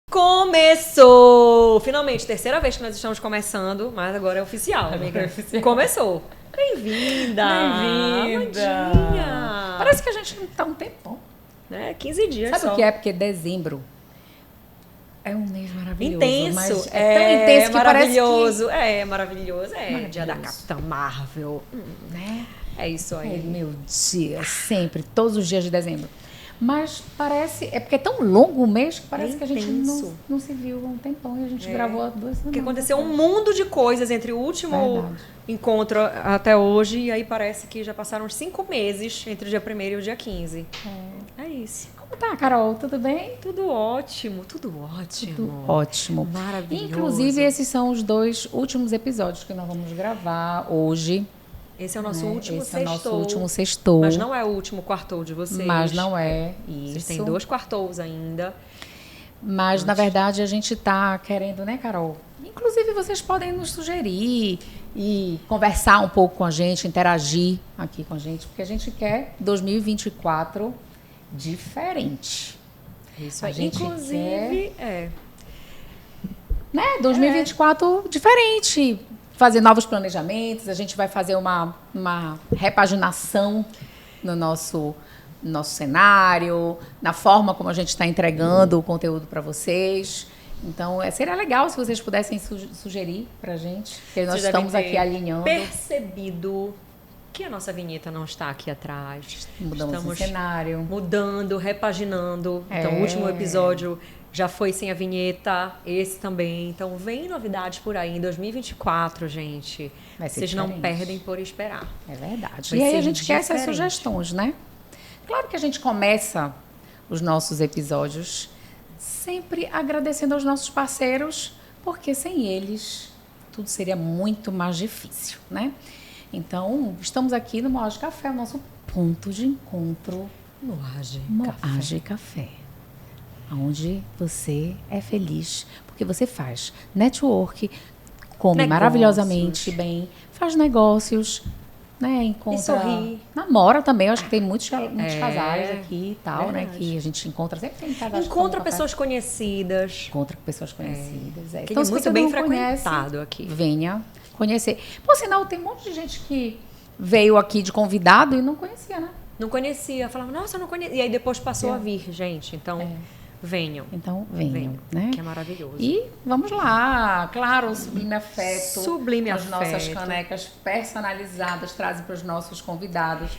Começou! Finalmente, terceira vez que nós estamos começando, mas agora é oficial, amiga. Começou. Bem-vinda! Bem-vinda! Amandinha! Parece que a gente não tá um tempão. 15 dias Sabe só. o que é? Porque dezembro é um mês maravilhoso. Intenso. Mas é tão intenso que maravilhoso. parece que... É maravilhoso. Dia da Capitã Marvel. Né? É isso aí. É meu dia, sempre, todos os dias de dezembro. Mas parece... É porque é tão longo o mês que parece que a gente não se viu há um tempão. E a gente gravou há 2 semanas. Porque aconteceu um mundo de coisas entre o último encontro até hoje. E aí parece que já passaram uns 5 meses entre o dia 1º e o dia 15. É isso. Como tá, Carol? Tudo bem? Tudo ótimo, tudo ótimo. Tudo ótimo. Maravilhoso. Inclusive, esses são os 2 últimos episódios que nós vamos gravar hoje. Esse é o nosso último Esse é o nosso sextou. último sextou. Mas não é o último quartou de vocês. Mas não é isso. Vocês têm 2 quartous ainda. Mas, na verdade, a gente tá querendo, né, Carol? Inclusive, vocês podem nos sugerir e conversar um pouco com a gente, interagir aqui com a gente, porque a gente quer 2024 diferente. Isso a aí. gente Inclusive, né? 2024 diferente. Fazer novos planejamentos, a gente vai fazer uma repaginação no nosso cenário, na forma como a gente está entregando o conteúdo para vocês. Então, seria legal se vocês pudessem sugerir para a gente, porque nós estamos aqui alinhando. Percebido que a nossa vinheta não está aqui atrás. Mudamos o cenário. Mudando, repaginando. Então, o último episódio já foi sem a vinheta, esse também. Então, vem novidades por aí em 2024, gente. Vocês não perdem por esperar. É verdade. E aí a gente quer essas sugestões, né? Claro que a gente começa os nossos episódios sempre agradecendo aos nossos parceiros, porque sem eles tudo seria muito mais difícil, né? Então, estamos aqui no Moage Café, o nosso ponto de encontro. Moage Café. Onde você é feliz, porque você faz network, come maravilhosamente bem, faz negócios, né? Encontra, e sorri. Namora também, eu acho que tem muitos casais aqui e tal, né? Que a gente encontra, sempre tem casais. Encontra pessoas conhecidas. Encontra pessoas conhecidas. Então, se muito bem frequentado aqui. Venha conhecer. Por sinal, tem um monte de gente que veio aqui de convidado e não conhecia, né? Não conhecia, falava, nossa, eu não conhecia. E aí depois passou a vir, gente. Então, venham. Então, venham, né? Que é maravilhoso. E vamos lá, claro, o Sublime Afeto. Sublime As Afeto. nossas canecas personalizadas trazem para os nossos convidados.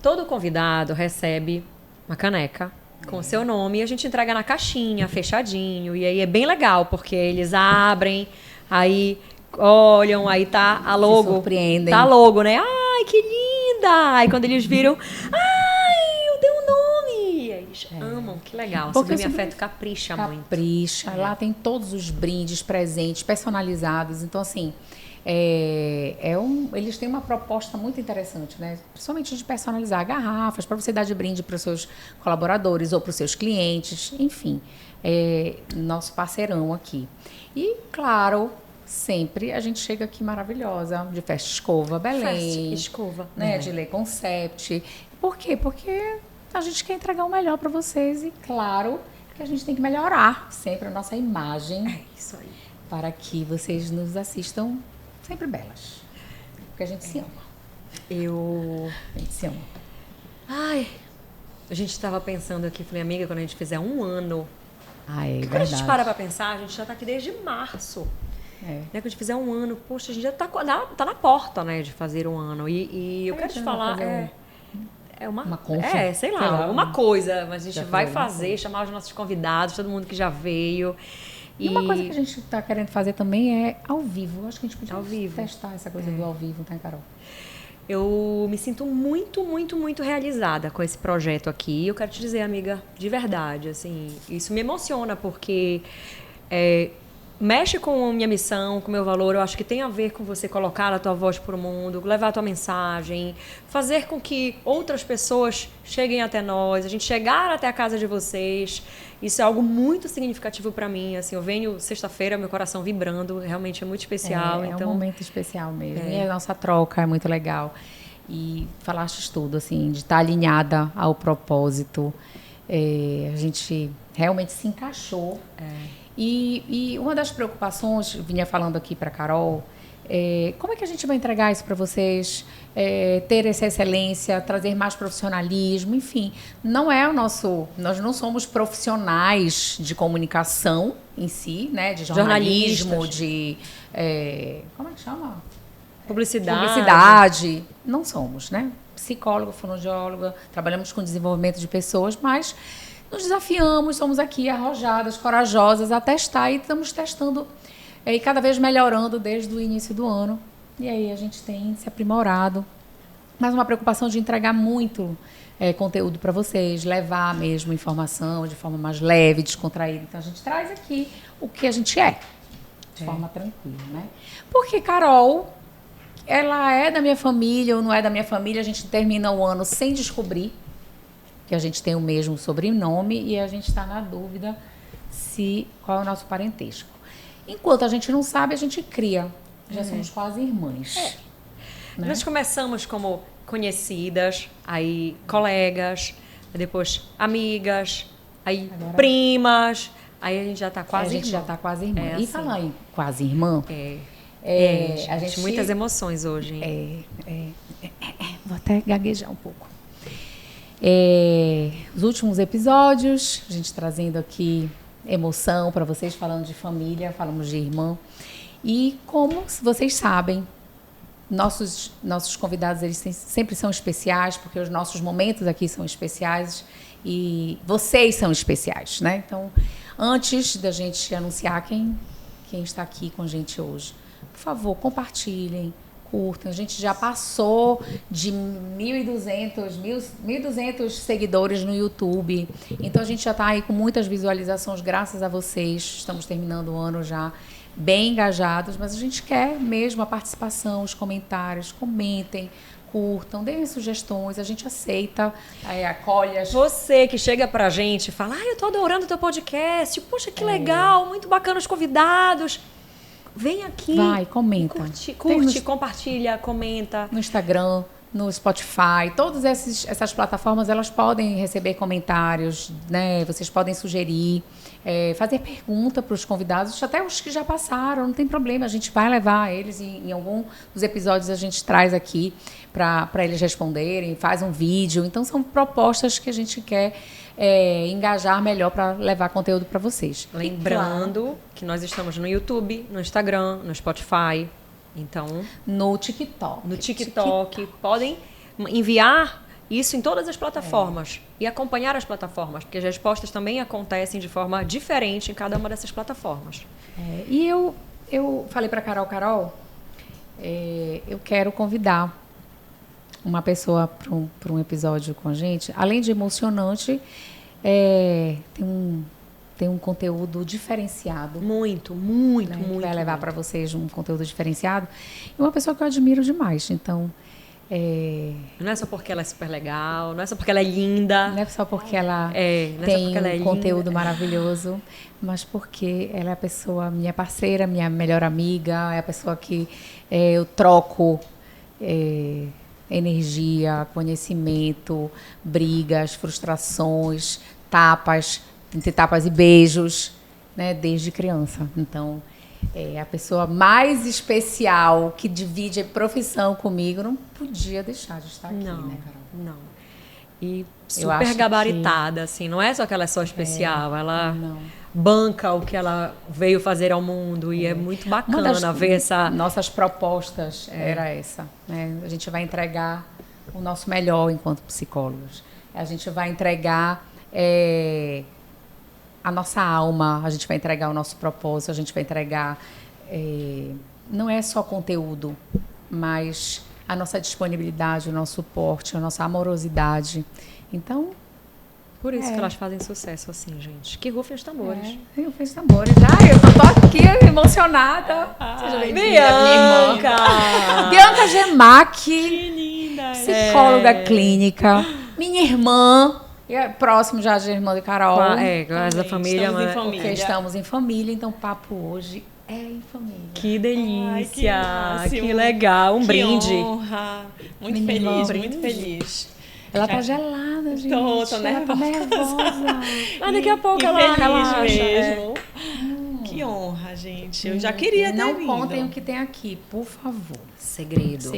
Todo convidado recebe uma caneca com o seu nome e a gente entrega na caixinha, fechadinho. E aí é bem legal, porque eles abrem, aí olham, aí tá a logo. Se surpreendem. Tá a logo, né? Ai, que linda! Aí quando eles viram, ai, eu dei um nome! Eles amam, que legal. Porque Sublime Afeto capricha muito. Capricha. Lá tem todos os brindes, presentes, personalizados. Então, assim, eles têm uma proposta muito interessante, né? Principalmente de personalizar garrafas, para você dar de brinde para os seus colaboradores ou para os seus clientes. Enfim, nosso parceirão aqui. E, claro, sempre a gente chega aqui maravilhosa, de Festa Escova Belém. Festa Escova. Né? De Lei Concept. Por quê? Porque a gente quer entregar o melhor para vocês e, claro, que a gente tem que melhorar sempre a nossa imagem. É isso aí. Para que vocês nos assistam sempre belas. Porque a gente se ama. A gente se ama. Ai, a gente estava pensando aqui, falei, amiga, quando a gente fizer 1 ano... Quando a gente para pensar, a gente já está aqui desde março. Né? Quando a gente fizer 1 ano, poxa, a gente já tá na porta, né, de fazer 1 ano. E eu quero te falar, sei lá, uma coisa, mas a gente vai fazer, chamar os nossos convidados, todo mundo que já veio. E uma coisa que a gente está querendo fazer também é ao vivo. Eu acho que a gente podia testar essa coisa do ao vivo, tá, Carol? Eu me sinto muito, muito, muito realizada com esse projeto aqui. Eu quero te dizer, amiga, de verdade, assim, isso me emociona, porque mexe com a minha missão, com o meu valor. Eu acho que tem a ver com você colocar a tua voz para o mundo, levar a tua mensagem, fazer com que outras pessoas cheguem até nós, a gente chegar até a casa de vocês. Isso é algo muito significativo para mim. Assim, eu venho sexta-feira, meu coração vibrando, realmente é muito especial. É um momento especial mesmo. E a nossa troca é muito legal. E falaste tudo, assim, de estar alinhada ao propósito. A gente realmente se encaixou. E uma das preocupações, vinha falando aqui para a Carol, como é que a gente vai entregar isso para vocês? Ter essa excelência, trazer mais profissionalismo, enfim. Não é o nosso... Nós não somos profissionais de comunicação em si, né? De jornalismo, de... como é que chama? Publicidade. Não somos, né? Psicóloga, fonoaudióloga, trabalhamos com desenvolvimento de pessoas, mas... Nos desafiamos, somos aqui arrojadas, corajosas a testar e estamos testando e cada vez melhorando desde o início do ano. E aí a gente tem se aprimorado. Mas uma preocupação de entregar muito conteúdo para vocês, levar mesmo informação de forma mais leve, descontraída. Então a gente traz aqui o que a gente de forma tranquila, né? Porque Carol, ela é da minha família ou não é da minha família, a gente termina o ano sem descobrir que a gente tem o mesmo sobrenome e a gente está na dúvida qual é o nosso parentesco. Enquanto a gente não sabe, a gente cria. Já somos quase irmãs. Né? Nós começamos como conhecidas, aí colegas, depois amigas, aí agora, primas, aí a gente já está quase irmã. A gente já está quase irmã. E assim. Falar em quase irmã... a gente muitas emoções hoje. Vou até gaguejar um pouco. Os últimos episódios, a gente trazendo aqui emoção para vocês, falando de família, falamos de irmã. E como vocês sabem, nossos convidados eles sempre são especiais, porque os nossos momentos aqui são especiais e vocês são especiais, né? Então, antes da gente anunciar quem está aqui com a gente hoje, por favor, compartilhem, curtam. A gente já passou de 1.200 seguidores no YouTube. Então, a gente já está aí com muitas visualizações, graças a vocês. Estamos terminando o ano já bem engajados, mas a gente quer mesmo a participação, os comentários. Comentem, curtam, deem sugestões, a gente aceita, acolhe. Você que chega pra gente e fala, eu tô adorando o teu podcast, poxa, que legal, muito bacana os convidados. Vem aqui. Vai, comenta. Curte, compartilha, comenta. No Instagram, no Spotify, todas essas plataformas, elas podem receber comentários, né? Vocês podem sugerir, fazer pergunta para os convidados, até os que já passaram, não tem problema, a gente vai levar eles em algum dos episódios, a gente traz aqui para eles responderem, faz um vídeo. Então, são propostas que a gente quer engajar melhor para levar conteúdo para vocês. Lembrando que nós estamos no YouTube, no Instagram, no Spotify, então... No TikTok. No TikTok. Podem enviar isso em todas as plataformas e acompanhar as plataformas, porque as respostas também acontecem de forma diferente em cada uma dessas plataformas. E eu falei para Carol, eu quero convidar uma pessoa para um episódio com a gente. Além de emocionante, tem um conteúdo diferenciado. Muito. Que vai levar para vocês um conteúdo diferenciado. E uma pessoa que eu admiro demais. Então, não é só porque ela é super legal, não é só porque ela é linda. Não é só porque ela tem um conteúdo maravilhoso, mas porque ela é a pessoa, minha parceira, minha melhor amiga, é a pessoa que eu troco energia, conhecimento, brigas, frustrações, tapas, entre tapas e beijos, né, desde criança. Então, a pessoa mais especial que divide a profissão comigo não podia deixar de estar aqui, né, Carol? Não. E super gabaritada, assim, não é só que ela é só especial, ela banca o que ela veio fazer ao mundo e é muito bacana ver essa... Nossas propostas era essa, né? A gente vai entregar o nosso melhor enquanto psicólogos. A gente vai entregar a nossa alma, a gente vai entregar o nosso propósito, a gente vai entregar... não é só conteúdo, mas a nossa disponibilidade, o nosso suporte, a nossa amorosidade. Então, Por isso que elas fazem sucesso assim, gente. Que rufem os tambores. Rufem os tambores. Ai, eu tô aqui emocionada. Seja bem-vinda, minha irmã. Bianca Gemac. Que linda. Psicóloga clínica. Minha irmã. Próximo já de irmã de Carol. Mas da família. Estamos em família. Porque estamos em família, então o papo hoje é em família. Que delícia. Ai, que legal. Um brinde. Honra. Muito feliz, muito feliz. Ela tá gelada, gente. Tô nervosa. Ela tá nervosa. Mas daqui a pouco ela relaxa mesmo. Que honra, gente. Eu já queria ter vindo. Não contem o que tem aqui, por favor. Segredo.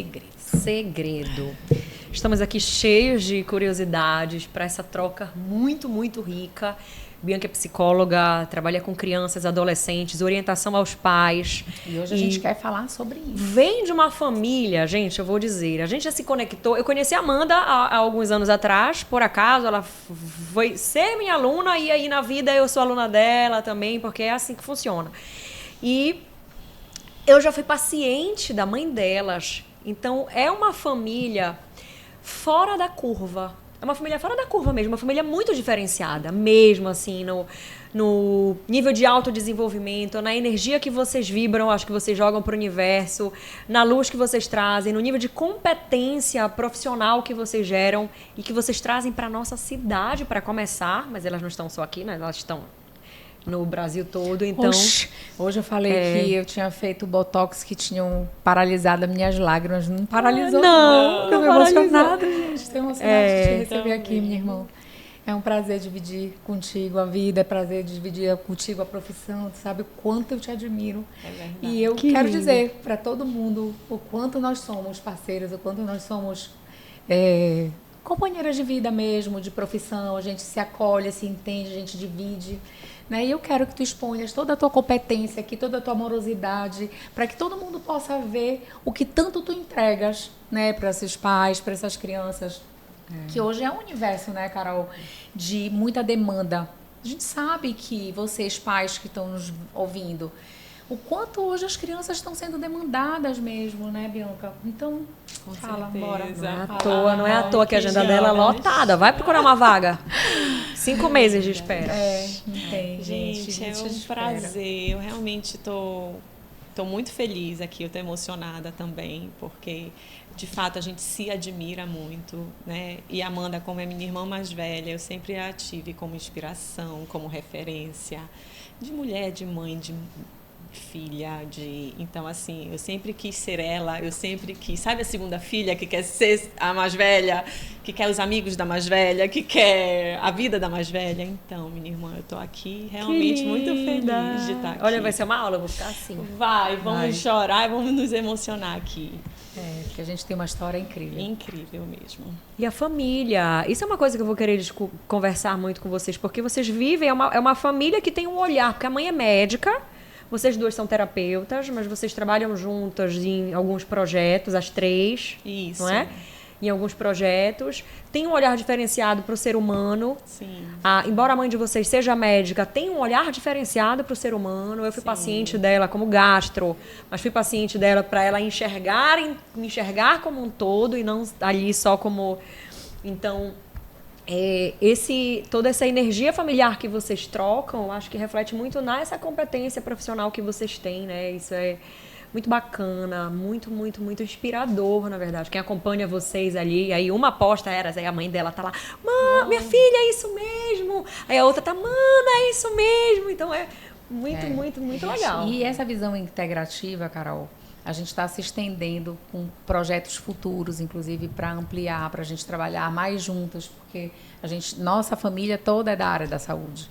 Estamos aqui cheios de curiosidades para essa troca muito, muito rica. Bianca é psicóloga, trabalha com crianças, adolescentes, orientação aos pais. E hoje a gente quer falar sobre isso. Vem de uma família, gente, eu vou dizer. A gente já se conectou. Eu conheci a Amanda há alguns anos atrás, por acaso. Ela foi ser minha aluna e aí na vida eu sou aluna dela também, porque é assim que funciona. E eu já fui paciente da mãe delas. Então, é uma família fora da curva. É uma família fora da curva mesmo, uma família muito diferenciada, mesmo assim, no nível de autodesenvolvimento, na energia que vocês vibram, acho que vocês jogam para o universo, na luz que vocês trazem, no nível de competência profissional que vocês geram e que vocês trazem para a nossa cidade, para começar, mas elas não estão só aqui, né? Elas estão no Brasil todo, então... Hoje eu falei que eu tinha feito botox que tinham paralisado as minhas lágrimas. Não paralisou. Não Estou emocionada, gente. Estou emocionada de te receber também. aqui, minha irmã. É um prazer dividir contigo a vida, é prazer dividir contigo a profissão. Tu sabe o quanto eu te admiro. É verdade. E eu quero dizer para todo mundo o quanto nós somos parceiras, o quanto nós somos companheiras de vida mesmo, de profissão. A gente se acolhe, se entende, a gente divide. Né? E eu quero que tu exponhas toda a tua competência aqui, toda a tua amorosidade, para que todo mundo possa ver o que tanto tu entregas, né, para esses pais, para essas crianças. Que hoje é um universo, né, Carol, de muita demanda. A gente sabe que vocês, pais que estão nos ouvindo, o quanto hoje as crianças estão sendo demandadas mesmo, né, Bianca? Então, fala, bora. Não é à toa que a agenda dela é lotada. Vai procurar uma vaga. 5 meses de espera. Não tem, gente, é um prazer. Eu realmente tô muito feliz aqui, eu tô emocionada também, porque de fato a gente se admira muito, né? E a Amanda, como é minha irmã mais velha, eu sempre a tive como inspiração, como referência de mulher, de mãe, de filha, então assim, eu sempre quis ser ela, eu sempre quis, sabe, a segunda filha que quer ser a mais velha, que quer os amigos da mais velha, que quer a vida da mais velha. Então, minha irmã, eu tô aqui realmente muito feliz de estar aqui. Olha, vai ser uma aula, eu vou ficar assim. Vamos chorar e vamos nos emocionar aqui. Porque a gente tem uma história incrível. Incrível mesmo. E a família, isso é uma coisa que eu vou querer conversar muito com vocês, porque vocês vivem, é uma família que tem um olhar, porque a mãe é médica, vocês duas são terapeutas, mas vocês trabalham juntas em alguns projetos, as três, isso, não é? Em alguns projetos. Tem um olhar diferenciado para o ser humano. Sim. Embora a mãe de vocês seja médica, tem um olhar diferenciado para o ser humano. Eu fui paciente dela como gastro, mas fui paciente dela para ela me enxergar como um todo e não ali só como... Então... toda essa energia familiar que vocês trocam, acho que reflete muito nessa competência profissional que vocês têm, né? Isso é muito bacana, muito, muito, muito inspirador, na verdade. Quem acompanha vocês ali, aí uma aposta era, aí a mãe dela tá lá, minha filha, é isso mesmo. Aí a outra tá, é isso mesmo. Então é muito, muito, muito legal. E essa visão integrativa, Carol, a gente está se estendendo com projetos futuros, inclusive, para ampliar, para a gente trabalhar mais juntas, porque nossa família toda é da área da saúde.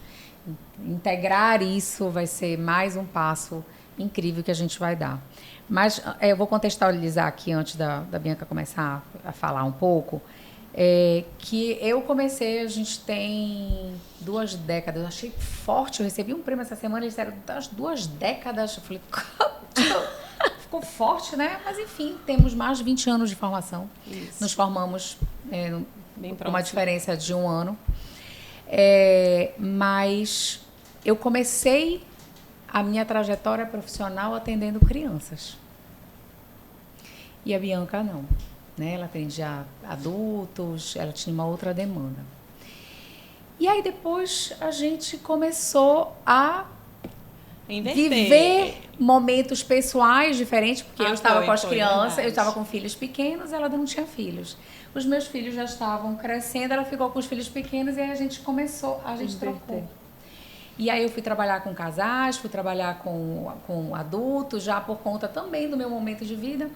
Integrar isso vai ser mais um passo incrível que a gente vai dar. Mas eu vou contextualizar aqui, antes da Bianca começar a falar um pouco, que eu comecei, a gente tem 2 décadas, eu achei forte, eu recebi um prêmio essa semana, eles disseram, das 2 décadas, eu falei, ficou forte, né? Mas, enfim, temos mais de 20 anos de formação. Isso. Nos formamos com uma diferença de 1 ano. Mas eu comecei a minha trajetória profissional atendendo crianças. E a Bianca não. Né? Ela atendia adultos, ela tinha uma outra demanda. E aí depois a gente começou a Inverter. viver momentos pessoais diferentes, porque eu estava com as crianças, verdade. eu estava com filhos pequenos, ela não tinha filhos. Os meus filhos já estavam crescendo, ela ficou com os filhos pequenos e aí a gente trocou. E aí eu fui trabalhar com casais, fui trabalhar com adultos, já por conta também do meu momento de vida.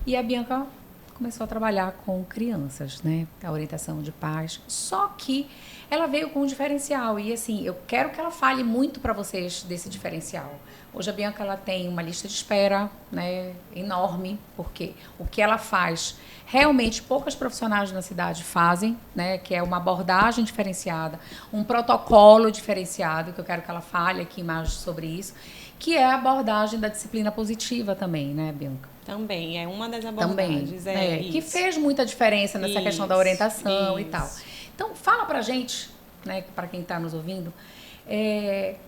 E a Bianca começou a trabalhar com crianças, né? A orientação de pais. Só que ela veio com um diferencial. E assim, eu quero que ela fale muito para vocês desse diferencial. Hoje a Bianca ela tem uma lista de espera, né, enorme, porque o que ela faz, realmente poucas profissionais na cidade fazem, né, que é uma abordagem diferenciada, um protocolo diferenciado, que eu quero que ela fale aqui mais sobre isso, que é a abordagem da disciplina positiva também, né, Bianca? Também, é uma das abordagens. Também, que fez muita diferença nessa questão da orientação e tal. Então, fala pra gente, né, para quem está nos ouvindo,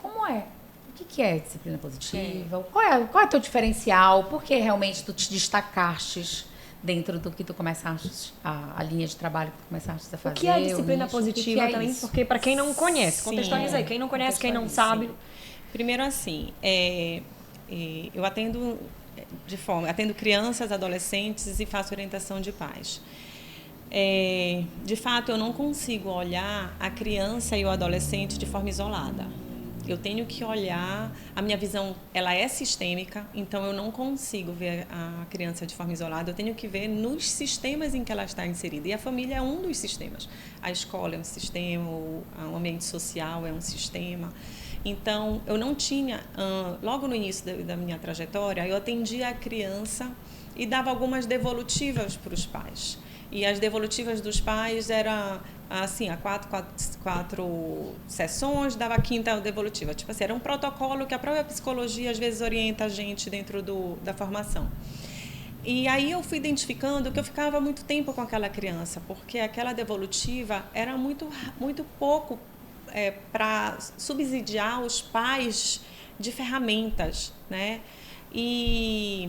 como é? O que é disciplina positiva? Qual é o teu diferencial? Por que realmente tu te destacaste dentro do que tu começaste, a linha de trabalho que tu começaste a fazer? O que é disciplina positiva que é também? isso? Porque para quem não conhece, Sim. contextualiza aí. Quem não conhece, quem não sabe. Sim. Primeiro assim, eu atendo atendo crianças, adolescentes e faço orientação de pais. De fato, eu não consigo olhar a criança e o adolescente de forma isolada. Eu tenho que olhar, a minha visão ela é sistêmica, então eu não consigo ver a criança de forma isolada, eu tenho que ver nos sistemas em que ela está inserida. E a família é um dos sistemas. A escola é um sistema, o ambiente social é um sistema. Então, eu não tinha, logo no início da minha trajetória, eu atendia a criança e dava algumas devolutivas para os pais. E as devolutivas dos pais eram, assim, a quatro sessões, dava a quinta devolutiva. Tipo assim, era um protocolo que a própria psicologia, às vezes, orienta a gente dentro da formação. E aí eu fui identificando que eu ficava muito tempo com aquela criança, porque aquela devolutiva era muito pouco para subsidiar os pais de ferramentas, né? E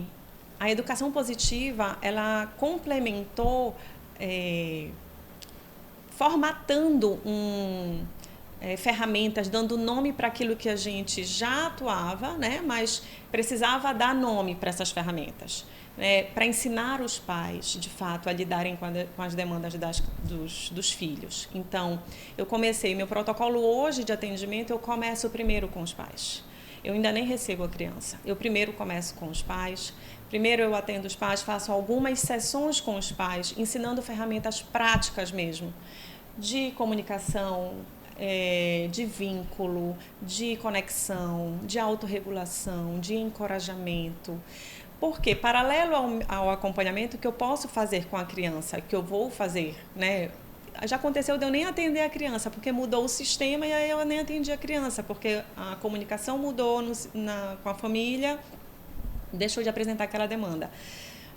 a educação positiva, ela complementou formatando ferramentas, dando nome para aquilo que a gente já atuava, né? Mas precisava dar nome para essas ferramentas, né? Para ensinar os pais, de fato, a lidarem com as demandas dos filhos. Então, eu comecei, meu protocolo hoje de atendimento, eu começo primeiro com os pais. Eu ainda nem recebo a criança. Eu primeiro começo com os pais. Primeiro eu atendo os pais, faço algumas sessões com os pais, ensinando ferramentas práticas mesmo, de comunicação, de vínculo, de conexão, de autorregulação, de encorajamento. Porque, paralelo ao acompanhamento que eu posso fazer com a criança, que eu vou fazer, né? Já aconteceu de eu nem atender a criança, porque mudou o sistema e aí eu nem atendi a criança, porque a comunicação mudou com a família, deixou de apresentar aquela demanda.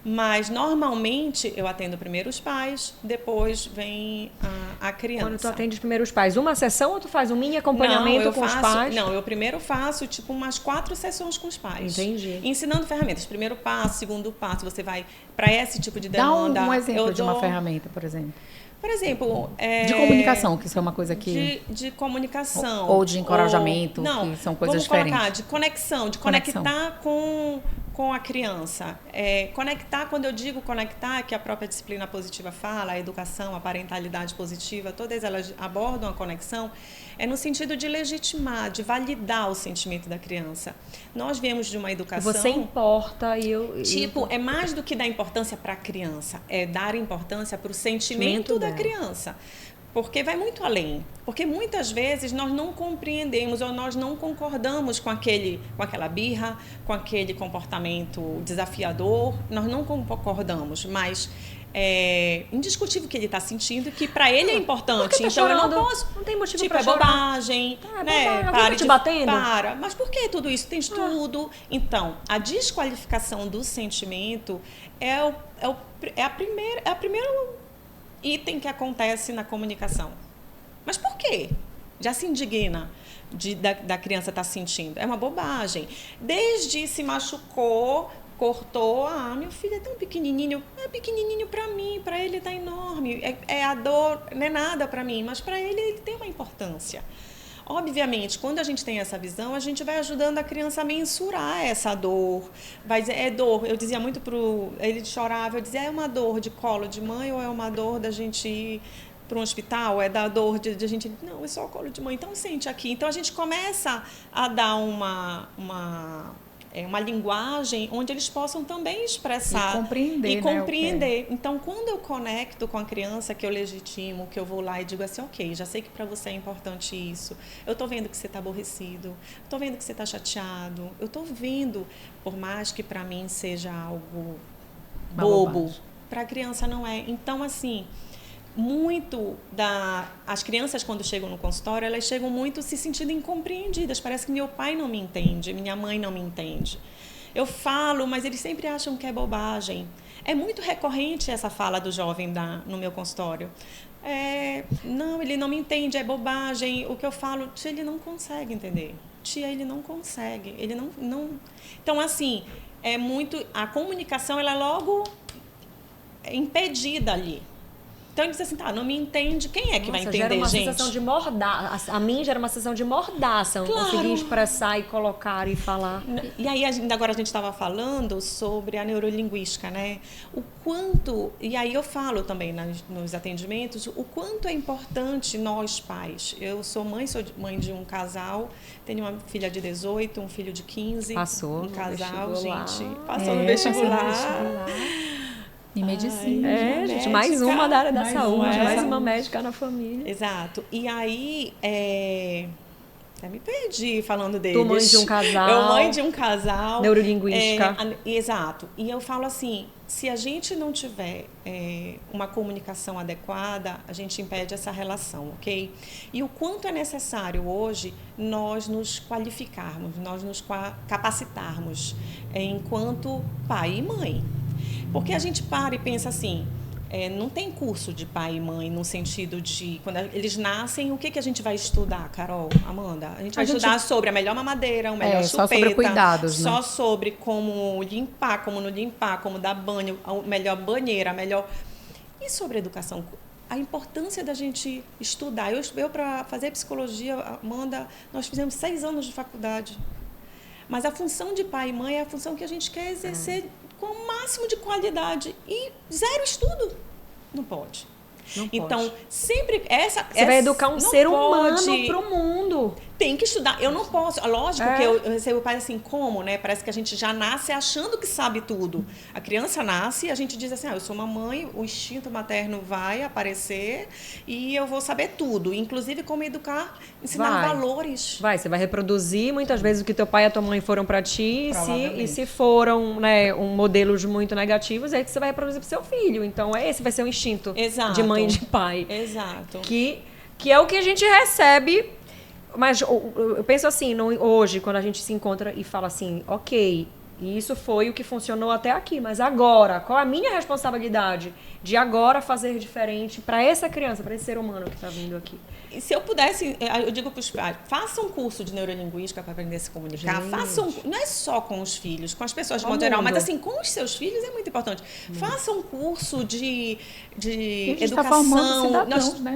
Mas, normalmente, eu atendo primeiro os pais, depois vem a criança. Quando tu atende primeiro os pais, uma sessão ou tu faz um mini acompanhamento os pais? Não, eu primeiro faço, tipo, umas 4 sessões com os pais. Entendi. Ensinando ferramentas. Primeiro passo, segundo passo, você vai para esse tipo de demanda. Dá um exemplo de uma ferramenta, por exemplo. Por exemplo... de comunicação, que isso é uma coisa que... De comunicação. Ou de encorajamento, não, que são coisas vamos diferentes. Colocar, de conexão, de conectar com a criança. Conectar, quando eu digo conectar, que a própria disciplina positiva fala, a educação, a parentalidade positiva, todas elas abordam a conexão, é no sentido de legitimar, de validar o sentimento da criança. Nós viemos de uma educação... Você importa e eu... é mais do que dar importância para a criança, é dar importância para o sentimento da criança. Porque vai muito além. Porque muitas vezes nós não compreendemos ou nós não concordamos com aquela birra, com aquele comportamento desafiador, nós não concordamos, mas é indiscutível que ele está sentindo, que para ele é importante. Tá então chorando? eu não posso. Não tem motivo tipo, para chorar. Bobagem, né? Para te batendo? Para. Mas por que tudo isso? Tem estudo. Então, a desqualificação do sentimento é a primeira item que acontece na comunicação. Mas por quê? Já se indigna da criança estar sentindo. É uma bobagem. Desde se machucou cortou, meu filho é tão pequenininho. É pequenininho para mim, para ele tá enorme. A dor não é nada para mim, mas para ele tem uma importância. Obviamente, quando a gente tem essa visão, a gente vai ajudando a criança a mensurar essa dor. Vai dizer, é dor. Eu dizia muito ele chorava, eu dizia, é uma dor de colo de mãe ou é uma dor da gente ir para um hospital? É da dor de a gente... Não, é só o colo de mãe. Então, sente aqui. Então, a gente começa a dar uma linguagem onde eles possam também expressar e compreender. Então, quando eu conecto com a criança, que eu legitimo, que eu vou lá e digo assim, ok, já sei que para você é importante isso, eu estou vendo que você está aborrecido, estou vendo que você está chateado, eu estou vendo, por mais que para mim seja algo bobo, para a criança não é. Então, assim, as crianças, quando chegam no consultório, elas chegam muito se sentindo incompreendidas. Parece que meu pai não me entende, minha mãe não me entende. Eu falo, mas eles sempre acham que é bobagem. É muito recorrente essa fala do jovem no meu consultório. Não, ele não me entende, é bobagem. O que eu falo, tia, ele não consegue entender. Tia, ele não consegue. Ele não... Então, assim, a comunicação, ela é logo impedida ali. Então, ele diz assim, não me entende, quem é que vai entender, gera uma gente? sensação de mordaça. A mim gera uma sensação de mordaça. Claro. Conseguir expressar e colocar e falar. E aí, agora a gente estava falando sobre a neurolinguística, né? O quanto... E aí eu falo também nos atendimentos, o quanto é importante nós, pais. Eu sou mãe de um casal, tenho uma filha de 18, um filho de 15. Passou um casal, vestibular. gente. Passou no vestibular. Em medicina. Gente, médica, mais uma da área da saúde, mais uma uma médica na família. Exato. E aí, até me perdi falando deles. Tu mãe de um casal. Eu mãe de um casal. Neurolinguística. Exato. E eu falo assim, se a gente não tiver uma comunicação adequada, a gente impede essa relação, ok? E o quanto é necessário hoje nós nos qualificarmos, nós nos capacitarmos enquanto pai e mãe. Porque a gente para e pensa assim, não tem curso de pai e mãe no sentido de, quando eles nascem, o que a gente vai estudar, Carol, Amanda? A gente vai estudar sobre a melhor mamadeira, o melhor chupeta. Só sobre cuidados, só sobre como limpar, como não limpar, como dar banho, a melhor banheira, a melhor... E sobre educação? A importância da gente estudar. Eu para fazer psicologia, Amanda, nós fizemos 6 anos de faculdade. Mas a função de pai e mãe é a função que a gente quer exercer com o máximo de qualidade e 0 estudo. Não pode. Não pode. Então, sempre Você vai educar um ser humano pode. pro mundo. Tem que estudar. Eu não posso. Lógico que eu recebo pai assim, como, né? Parece que a gente já nasce achando que sabe tudo. A criança nasce e a gente diz assim, eu sou uma mãe, o instinto materno vai aparecer e eu vou saber tudo. Inclusive como educar, ensinar valores. Você vai reproduzir muitas vezes o que teu pai e a tua mãe foram pra ti. E se foram, né, modelos muito negativos, aí você vai reproduzir pro seu filho. Então, esse vai ser o instinto de mãe e de pai. Exato. Que é o que a gente recebe. Mas eu penso assim, hoje, quando a gente se encontra e fala assim, ok, isso foi o que funcionou até aqui, mas agora, qual a minha responsabilidade de agora fazer diferente para essa criança, para esse ser humano que está vindo aqui? E se eu pudesse, eu digo para os pais, faça um curso de neurolinguística para aprender a se comunicar. Não é só com os filhos, com as pessoas de modo geral, mas assim, com os seus filhos é muito importante. Faça um curso de educação.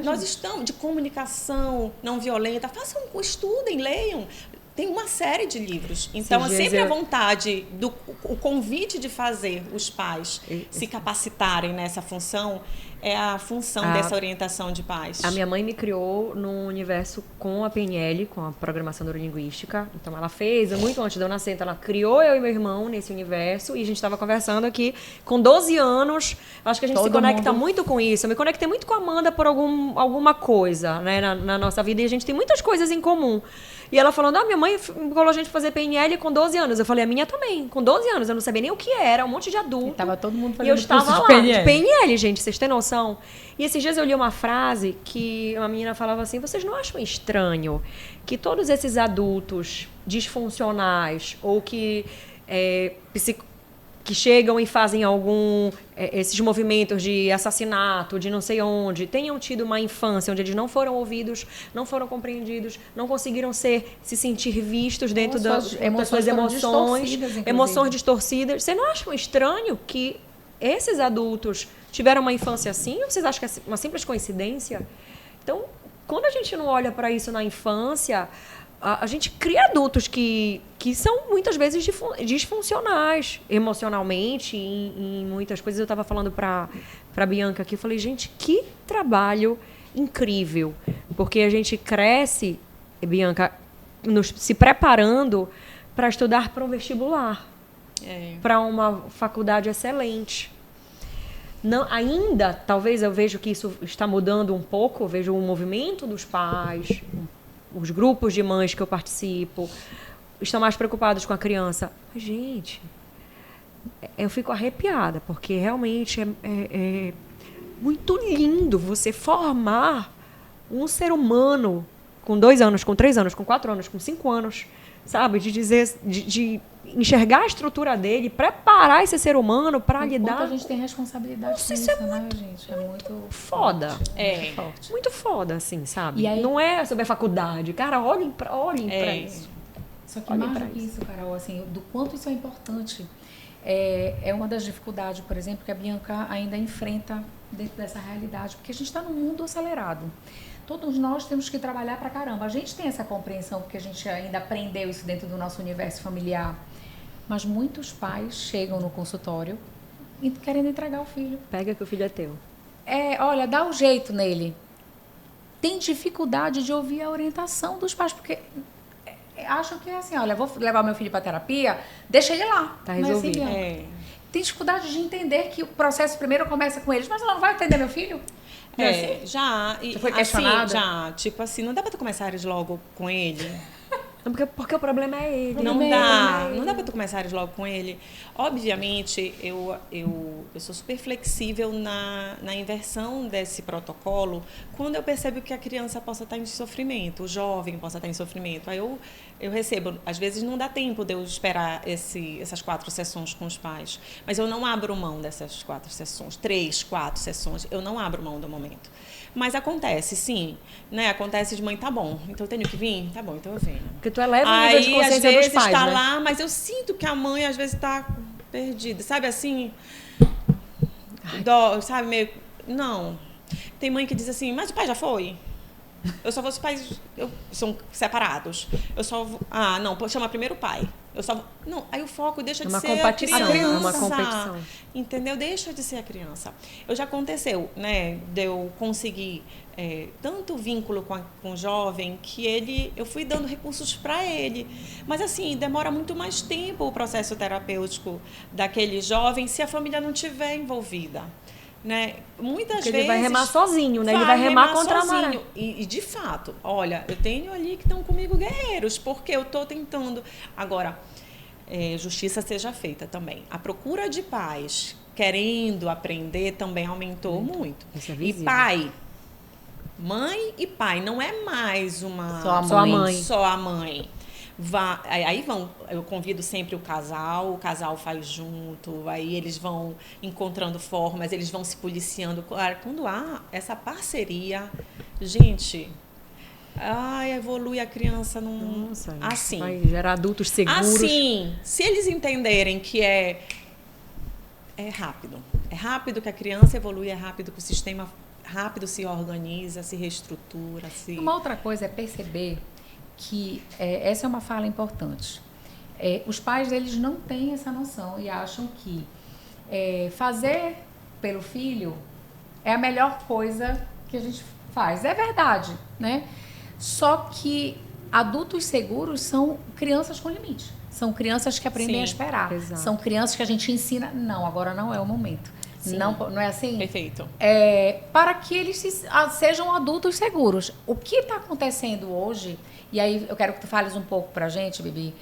Nós estamos de comunicação não violenta. Façam estudem, leiam. Tem uma série de livros. Então, é sempre a vontade, o convite de fazer os pais se capacitarem nessa função, é a função dessa orientação de pais. A minha mãe me criou num universo com a PNL, com a programação neurolinguística. Então, ela fez, muito antes de eu nascer, então ela criou eu e meu irmão nesse universo e a gente estava conversando aqui com 12 anos. Acho que a gente se conecta muito com isso. Eu me conectei muito com a Amanda por alguma coisa, né, na nossa vida e a gente tem muitas coisas em comum. E ela falando, minha mãe colocou a gente fazer PNL com 12 anos. Eu falei, a minha também, com 12 anos. Eu não sabia nem o que era, um monte de adulto. E tava todo mundo fazendo e eu estava lá, de PNL, gente, vocês têm noção? E esses dias eu li uma frase que uma menina falava assim, vocês não acham estranho que todos esses adultos disfuncionais ou que que chegam e fazem esses movimentos de assassinato, de não sei onde, tenham tido uma infância onde eles não foram ouvidos, não foram compreendidos, não conseguiram se sentir vistos dentro das suas emoções distorcidas. Você não acha estranho que esses adultos tiveram uma infância assim? Ou vocês acham que é uma simples coincidência? Então, quando a gente não olha para isso na infância, a gente cria adultos que são muitas vezes disfuncionais emocionalmente em muitas coisas. Eu estava falando para a Bianca aqui, eu falei, gente, que trabalho incrível, porque a gente cresce, Bianca, se preparando para estudar para um vestibular, para uma faculdade excelente. Não, ainda, talvez eu vejo que isso está mudando um pouco, eu vejo o movimento dos pais, os grupos de mães que eu participo, estão mais preocupados com a criança. Mas, gente, eu fico arrepiada, porque realmente é muito lindo você formar um ser humano com 2 anos, com 3 anos, com 4 anos, com 5 anos, sabe? De enxergar a estrutura dele, preparar esse ser humano para lidar. A gente tem responsabilidade com isso, né, gente? É muito foda. Muito forte. Muito foda, assim, sabe? E aí, não é sobre a faculdade. Cara, olhem para isso. Só que mais do que isso, Carol, assim, do quanto isso é importante. É uma das dificuldades, por exemplo, que a Bianca ainda enfrenta dentro dessa realidade, porque a gente está num mundo acelerado. Todos nós temos que trabalhar pra caramba. A gente tem essa compreensão, porque a gente ainda aprendeu isso dentro do nosso universo familiar. Mas muitos pais chegam no consultório querendo entregar o filho. Pega que o filho é teu. Olha, dá um jeito nele. Tem dificuldade de ouvir a orientação dos pais, porque acham que é assim, olha, vou levar meu filho para terapia, deixa ele lá. Tá resolvido. Tem dificuldade de entender que o processo primeiro começa com eles. Mas ela não vai atender meu filho? Já. Você foi questionada? Assim, já. Tipo assim, não dá pra tu começares logo com ele? Porque o problema é ele. Não dá pra tu começares logo com ele. Obviamente, eu sou super flexível na inversão desse protocolo quando eu percebo que a criança possa estar em sofrimento, o jovem possa estar em sofrimento. Aí eu recebo, às vezes não dá tempo de eu esperar essas 4 sessões com os pais, mas eu não abro mão dessas 4 sessões, 3, 4 sessões, eu não abro mão do momento. Mas acontece, sim, né? Acontece de mãe, tá bom, então eu tenho que vir? Tá bom, então eu venho. Porque tu eleva o nível de consciência dos pais, às vezes tá né? lá, mas eu sinto que a mãe às vezes tá perdida, sabe assim? Sabe, meio... Não. Tem mãe que diz assim, mas o pai já foi? Eu só vou se os pais são separados. Eu só vou... não, chama primeiro o pai. Eu só... Não, aí o foco deixa de ser a criança. É uma competição. Entendeu? Deixa de ser a criança. Já aconteceu, né, de eu conseguir tanto vínculo com o jovem que eu fui dando recursos para ele. Mas, assim, demora muito mais tempo o processo terapêutico daquele jovem se a família não estiver envolvida. Né? Muitas vezes ele vai remar sozinho, né? Ele vai remar contra sozinho. a maré. E de fato, olha, eu tenho ali que estão comigo guerreiros, porque eu estou tentando. Agora, justiça seja feita também. A procura de pais querendo aprender também aumentou muito. Isso é visível. E pai, mãe e pai, não é mais só a mãe. Eu convido sempre o casal faz junto, aí eles vão encontrando formas, eles vão se policiando. Claro, quando há essa parceria, gente, evolui a criança assim. Vai gerar adultos seguros. Assim, se eles entenderem que é rápido. É rápido que a criança evolui, é rápido que o sistema rápido se organiza, se reestrutura. Uma outra coisa é perceber que essa é uma fala importante. Os pais, eles não têm essa noção e acham que fazer pelo filho é a melhor coisa que a gente faz. É verdade, né? Só que adultos seguros são crianças com limite. São crianças que aprendem a esperar. Exato. São crianças que a gente ensina, não, agora não é o momento. Não é assim? Perfeito. Para que eles sejam adultos seguros. O que está acontecendo hoje, e aí eu quero que tu fales um pouco pra gente, Bibi,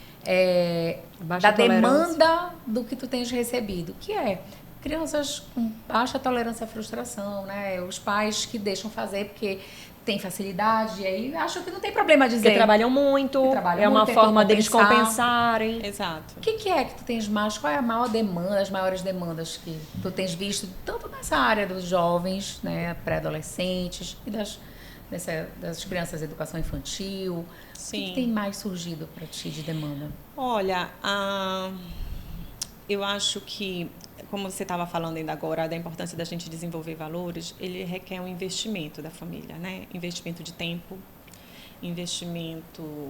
da demanda do que tu tens recebido, que é crianças com baixa tolerância à frustração, né? Os pais que deixam fazer porque tem facilidade, e aí acho que não tem problema dizer. Porque trabalham muito, é uma forma deles compensarem. Exato. O que é que tu tens mais? Qual é a maior demanda, as maiores demandas que tu tens visto, tanto nessa área dos jovens, né, pré-adolescentes, e das crianças de educação infantil? Sim. O que tem mais surgido para ti de demanda? Olha, eu acho que, como você estava falando ainda agora, da importância da gente desenvolver valores, ele requer um investimento da família, né? Investimento de tempo, investimento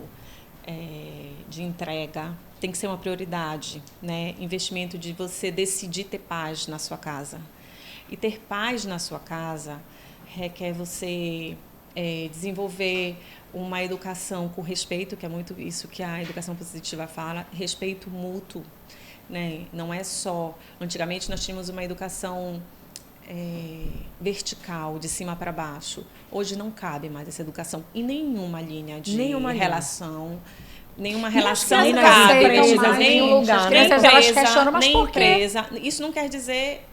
de entrega, tem que ser uma prioridade, né? Investimento de você decidir ter paz na sua casa. E ter paz na sua casa requer você desenvolver uma educação com respeito, que é muito isso que a educação positiva fala, respeito mútuo. Né? Não é só... Antigamente nós tínhamos uma educação vertical, de cima para baixo. Hoje não cabe mais essa educação em nenhuma linha de relação. Nenhuma relação nem cabe. empresas, nem lugar. Nem elas questionam, mas nem por quê? empresa. Isso não quer dizer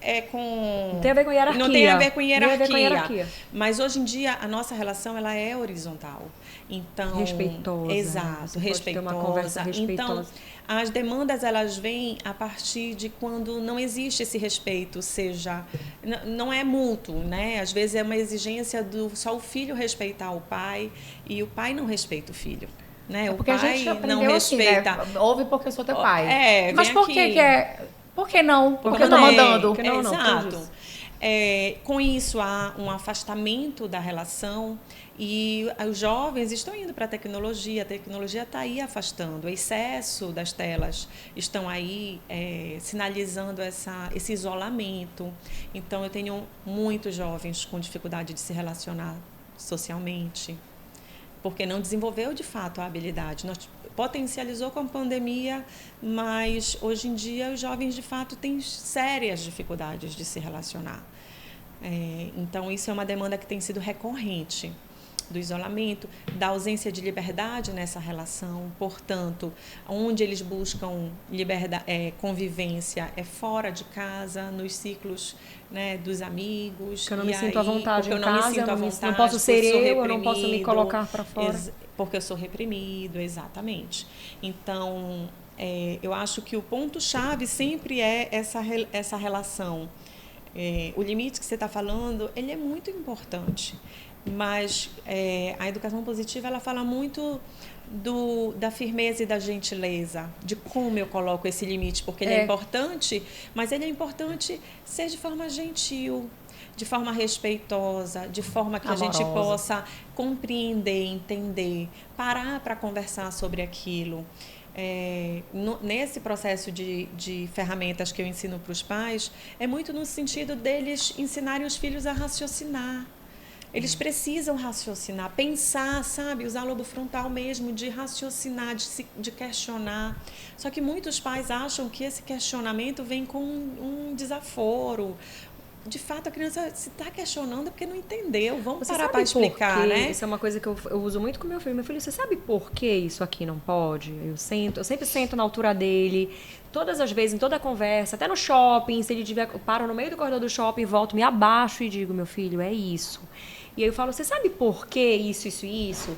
Não tem a ver com hierarquia. Não tem a ver com hierarquia. Tem a ver com hierarquia. Mas hoje em dia a nossa relação ela é horizontal. Então, respeitosa. Exato, respeitosa. Uma conversa respeitosa. Então, as demandas elas vêm a partir de quando não existe esse respeito, seja não é mútuo, né? Às vezes é uma exigência do só o filho respeitar o pai e o pai não respeita o filho. Né? O porque pai a gente aprendeu não respeita. Assim, né? Ouve porque eu sou teu pai. Mas por que é? Por que não? Porque eu tô mandando. Exato. Com isso há um afastamento da relação e os jovens estão indo para a tecnologia está aí afastando, o excesso das telas estão aí sinalizando esse isolamento. Então eu tenho muitos jovens com dificuldade de se relacionar socialmente, porque não desenvolveu de fato a habilidade. Nós potencializou com a pandemia, mas hoje em dia os jovens de fato têm sérias dificuldades de se relacionar. Então isso é uma demanda que tem sido recorrente, do isolamento, da ausência de liberdade nessa relação. Portanto, onde eles buscam convivência é fora de casa, nos ciclos, né, dos amigos. Porque eu não me sinto à vontade em casa, eu não posso ser eu não posso me colocar para fora. Porque eu sou reprimido, exatamente. Então, eu acho que o ponto-chave sempre é essa relação. O limite que você está falando, ele é muito importante. Mas a educação positiva ela fala muito da firmeza e da gentileza, de como eu coloco esse limite, porque ele é importante, mas ele é importante ser de forma gentil, de forma respeitosa, de forma que amorosa. A gente possa compreender, entender, parar para conversar sobre aquilo. Nesse processo de ferramentas que eu ensino para os pais, é muito no sentido deles ensinarem os filhos a raciocinar. Eles precisam raciocinar, pensar, sabe? Usar o lobo frontal mesmo, de raciocinar, de questionar. Só que muitos pais acham que esse questionamento vem com um desaforo. De fato, a criança se está questionando porque não entendeu. Vamos parar para explicar, né? Isso é uma coisa que eu uso muito com meu filho. Meu filho, você sabe por que isso aqui não pode? Eu sempre sento na altura dele. Todas as vezes, em toda a conversa, até no shopping, se ele tiver, eu paro no meio do corredor do shopping, volto, me abaixo e digo, meu filho, é isso. E aí eu falo, você sabe por que isso, isso e isso?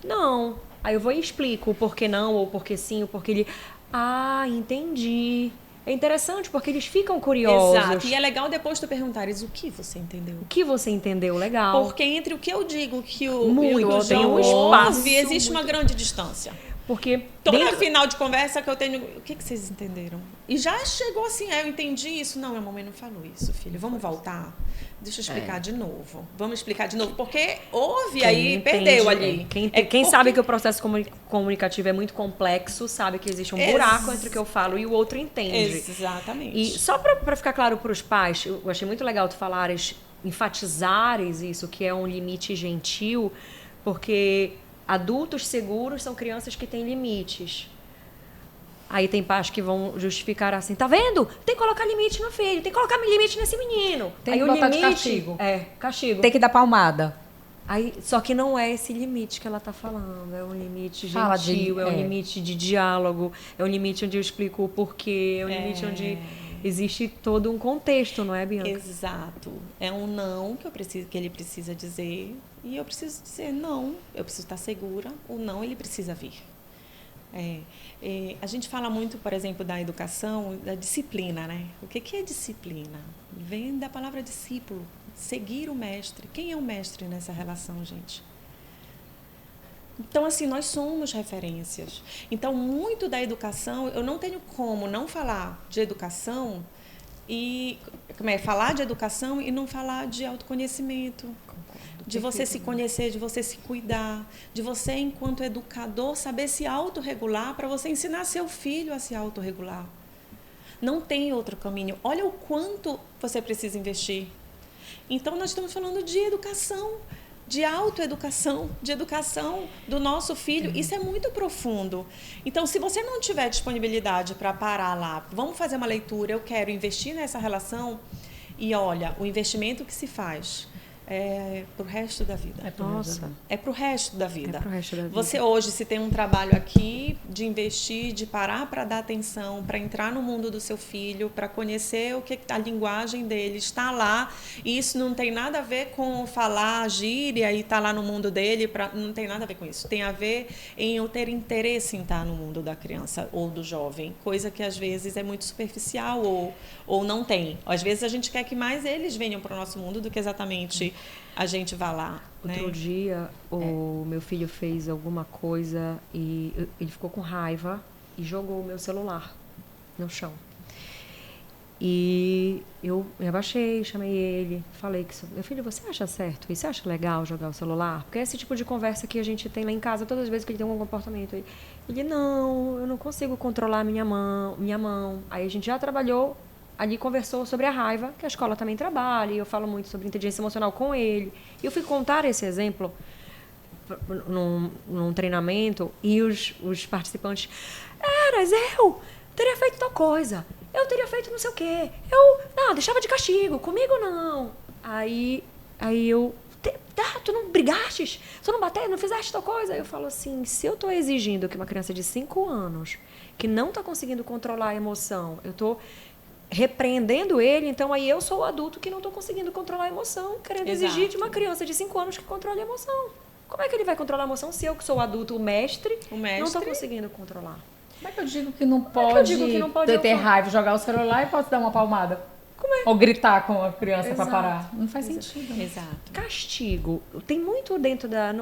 Não. Aí eu vou e explico o porquê não, ou porquê sim, ou porquê ele... Ah, entendi. É interessante, porque eles ficam curiosos. Exato. E é legal depois tu perguntares o que você entendeu. O que você entendeu, legal. Porque entre o que eu digo que o tem um espaço. Existe uma grande distância. Porque toda final de conversa que eu tenho, o que vocês entenderam? E já chegou assim, eu entendi isso. Não, minha mamãe não falou isso, filho. Vamos voltar? Deixa eu explicar de novo. Vamos explicar de novo. Porque houve aí, perdeu ali. Quem sabe que o processo comunicativo é muito complexo, sabe que existe um buraco entre o que eu falo e o outro entende. Exatamente. E só para ficar claro para os pais, eu achei muito legal tu falares, enfatizares isso, que é um limite gentil, porque... Adultos seguros são crianças que têm limites. Aí tem pais que vão justificar assim, tá vendo? Tem que colocar limite no filho, tem que colocar limite nesse menino. Tem aí que o botar limite, de castigo. Castigo. Tem que dar palmada. Aí, só que não é esse limite que ela tá falando, é um limite gentil, é um limite de diálogo, é um limite onde eu explico o porquê, é um limite onde existe todo um contexto, não é, Bianca? Exato. É um não que ele precisa dizer e eu preciso dizer não. Eu preciso estar segura. O não, ele precisa vir. A gente fala muito, por exemplo, da educação, da disciplina, né? O que é disciplina? Vem da palavra discípulo, seguir o mestre. Quem é o mestre nessa relação, gente? Então, assim, nós somos referências. Então, muito da educação, eu não tenho como não falar de educação e falar de educação e não falar de autoconhecimento. De você se conhecer, de você se cuidar, de você, enquanto educador, saber se autorregular para você ensinar seu filho a se autorregular. Não tem outro caminho. Olha o quanto você precisa investir. Então, nós estamos falando de educação, de autoeducação, de educação do nosso filho. Isso é muito profundo. Então, se você não tiver disponibilidade para parar lá, vamos fazer uma leitura, eu quero investir nessa relação, e olha, o investimento que se faz é para o resto da vida. É para o resto da vida. É pro resto da vida. Você hoje, se tem um trabalho aqui de investir, de parar para dar atenção, para entrar no mundo do seu filho, para conhecer o que a linguagem dele está lá, e isso não tem nada a ver com falar gíria e estar lá no mundo dele, não tem nada a ver com isso. Tem a ver em eu ter interesse em estar no mundo da criança ou do jovem, coisa que às vezes é muito superficial ou não tem. Às vezes a gente quer que mais eles venham para o nosso mundo do que exatamente a gente vá lá. Outro dia, o meu filho fez alguma coisa e ele ficou com raiva e jogou o meu celular no chão. E eu me abaixei, chamei ele, falei que meu filho, você acha certo? E você acha legal jogar o celular? Porque é esse tipo de conversa que a gente tem lá em casa todas as vezes que ele tem algum comportamento. Ele, não, eu não consigo controlar minha mão. Aí a gente já trabalhou, ali conversou sobre a raiva, que a escola também trabalha, e eu falo muito sobre inteligência emocional com ele. E eu fui contar esse exemplo num treinamento, e os participantes, eu teria feito tal coisa, eu teria feito não sei o quê, não, deixava de castigo, comigo não. Aí eu, tu não brigastes, tu não bateu, não fizeste tal coisa. Eu falo assim, se eu estou exigindo que uma criança de 5 anos, que não está conseguindo controlar a emoção, eu estou repreendendo ele, então aí eu sou o adulto que não estou conseguindo controlar a emoção, querendo exigir de uma criança de 5 anos que controle a emoção. Como é que ele vai controlar a emoção se eu, que sou o adulto, o mestre não estou conseguindo controlar? Como é que eu digo que não pode, ter raiva, jogar o celular e pode dar uma palmada? Como é? Ou gritar com a criança para parar? Não faz sentido. Né? Exato. Castigo. Tem muito dentro da...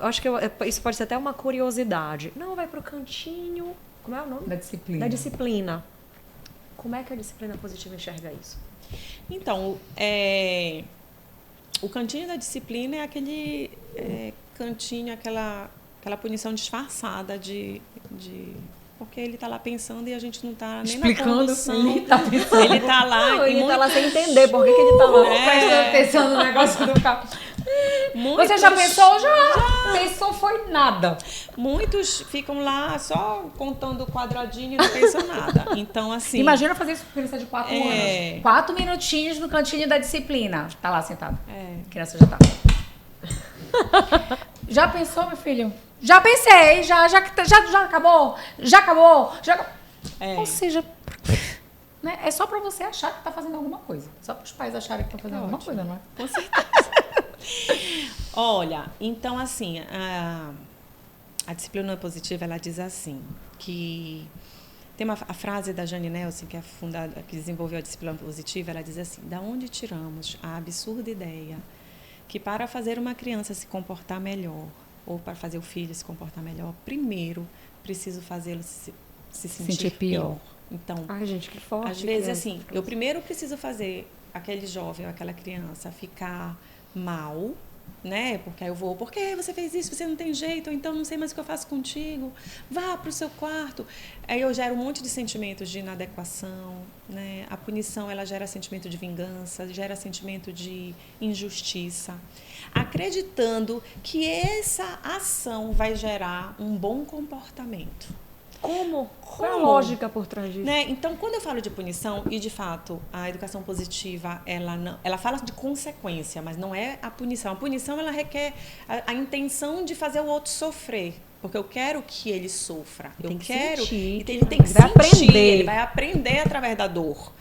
acho que isso pode ser até uma curiosidade. Não, vai pro cantinho... Como é o nome? Da disciplina. Da disciplina. Como é que a disciplina positiva enxerga isso? Então, o cantinho da disciplina é aquele cantinho, aquela punição disfarçada porque ele está lá pensando e a gente não está nem explicando, na condução. Ele está pensando. Ele está lá. Ele está lá sem entender por que ele está lá. Prestando atenção no negócio do carro. Você já pensou? Já. Pensou foi nada. Muitos ficam lá só contando o quadradinho e não pensam nada. Então, assim... Imagina fazer isso com criança de 4 anos. 4 minutinhos no cantinho da disciplina. Tá lá sentado. A criança já tá. Já pensou, meu filho? Já pensei. Já acabou. Já acabou. Ou seja... Né? É só pra você achar que tá fazendo alguma coisa. Só para os pais acharem que tá fazendo alguma coisa, não é? Com certeza. Olha, então assim, a disciplina positiva, ela diz assim, que tem a frase da Jane Nelson, que é que desenvolveu a disciplina positiva, ela diz assim, da onde tiramos a absurda ideia que para fazer uma criança se comportar melhor, ou para fazer o filho se comportar melhor, primeiro preciso fazê-lo se sentir pior. Então, gente, que forte. Às vezes, assim, eu primeiro preciso fazer aquele jovem ou aquela criança ficar mal, né? Porque aí eu vou, por que você fez isso? Você não tem jeito, ou então não sei mais o que eu faço contigo. Vá para o seu quarto. Aí eu gero um monte de sentimentos de inadequação, né? A punição, ela gera sentimento de vingança, gera sentimento de injustiça. Acreditando que essa ação vai gerar um bom comportamento. Como? Qual a lógica por trás disso? Né? Então, quando eu falo de punição, e de fato, a educação positiva, ela fala de consequência, mas não é a punição. A punição, ela requer a intenção de fazer o outro sofrer. Porque eu quero que ele sofra. Eu quero. Sentir, ele tem que sentir, aprender. ele vai aprender através da dor.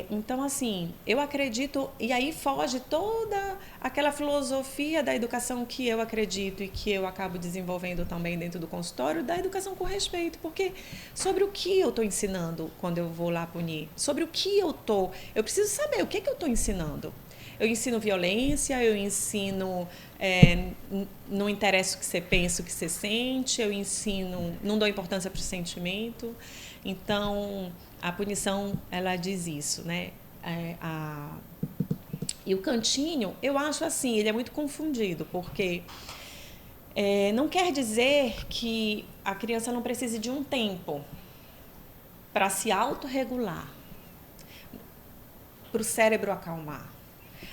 Então, assim, eu acredito, e aí foge toda aquela filosofia da educação que eu acredito e que eu acabo desenvolvendo também dentro do consultório, da educação com respeito, porque sobre o que eu estou ensinando quando eu vou lá punir? Sobre o que eu preciso saber o que eu estou ensinando. Eu ensino violência, eu ensino não interessa o que você pensa, o que você sente, eu ensino, não dou importância para o sentimento. Então, a punição, ela diz isso, né? E o cantinho, eu acho assim, ele é muito confundido, porque não quer dizer que a criança não precise de um tempo para se autorregular, para o cérebro acalmar.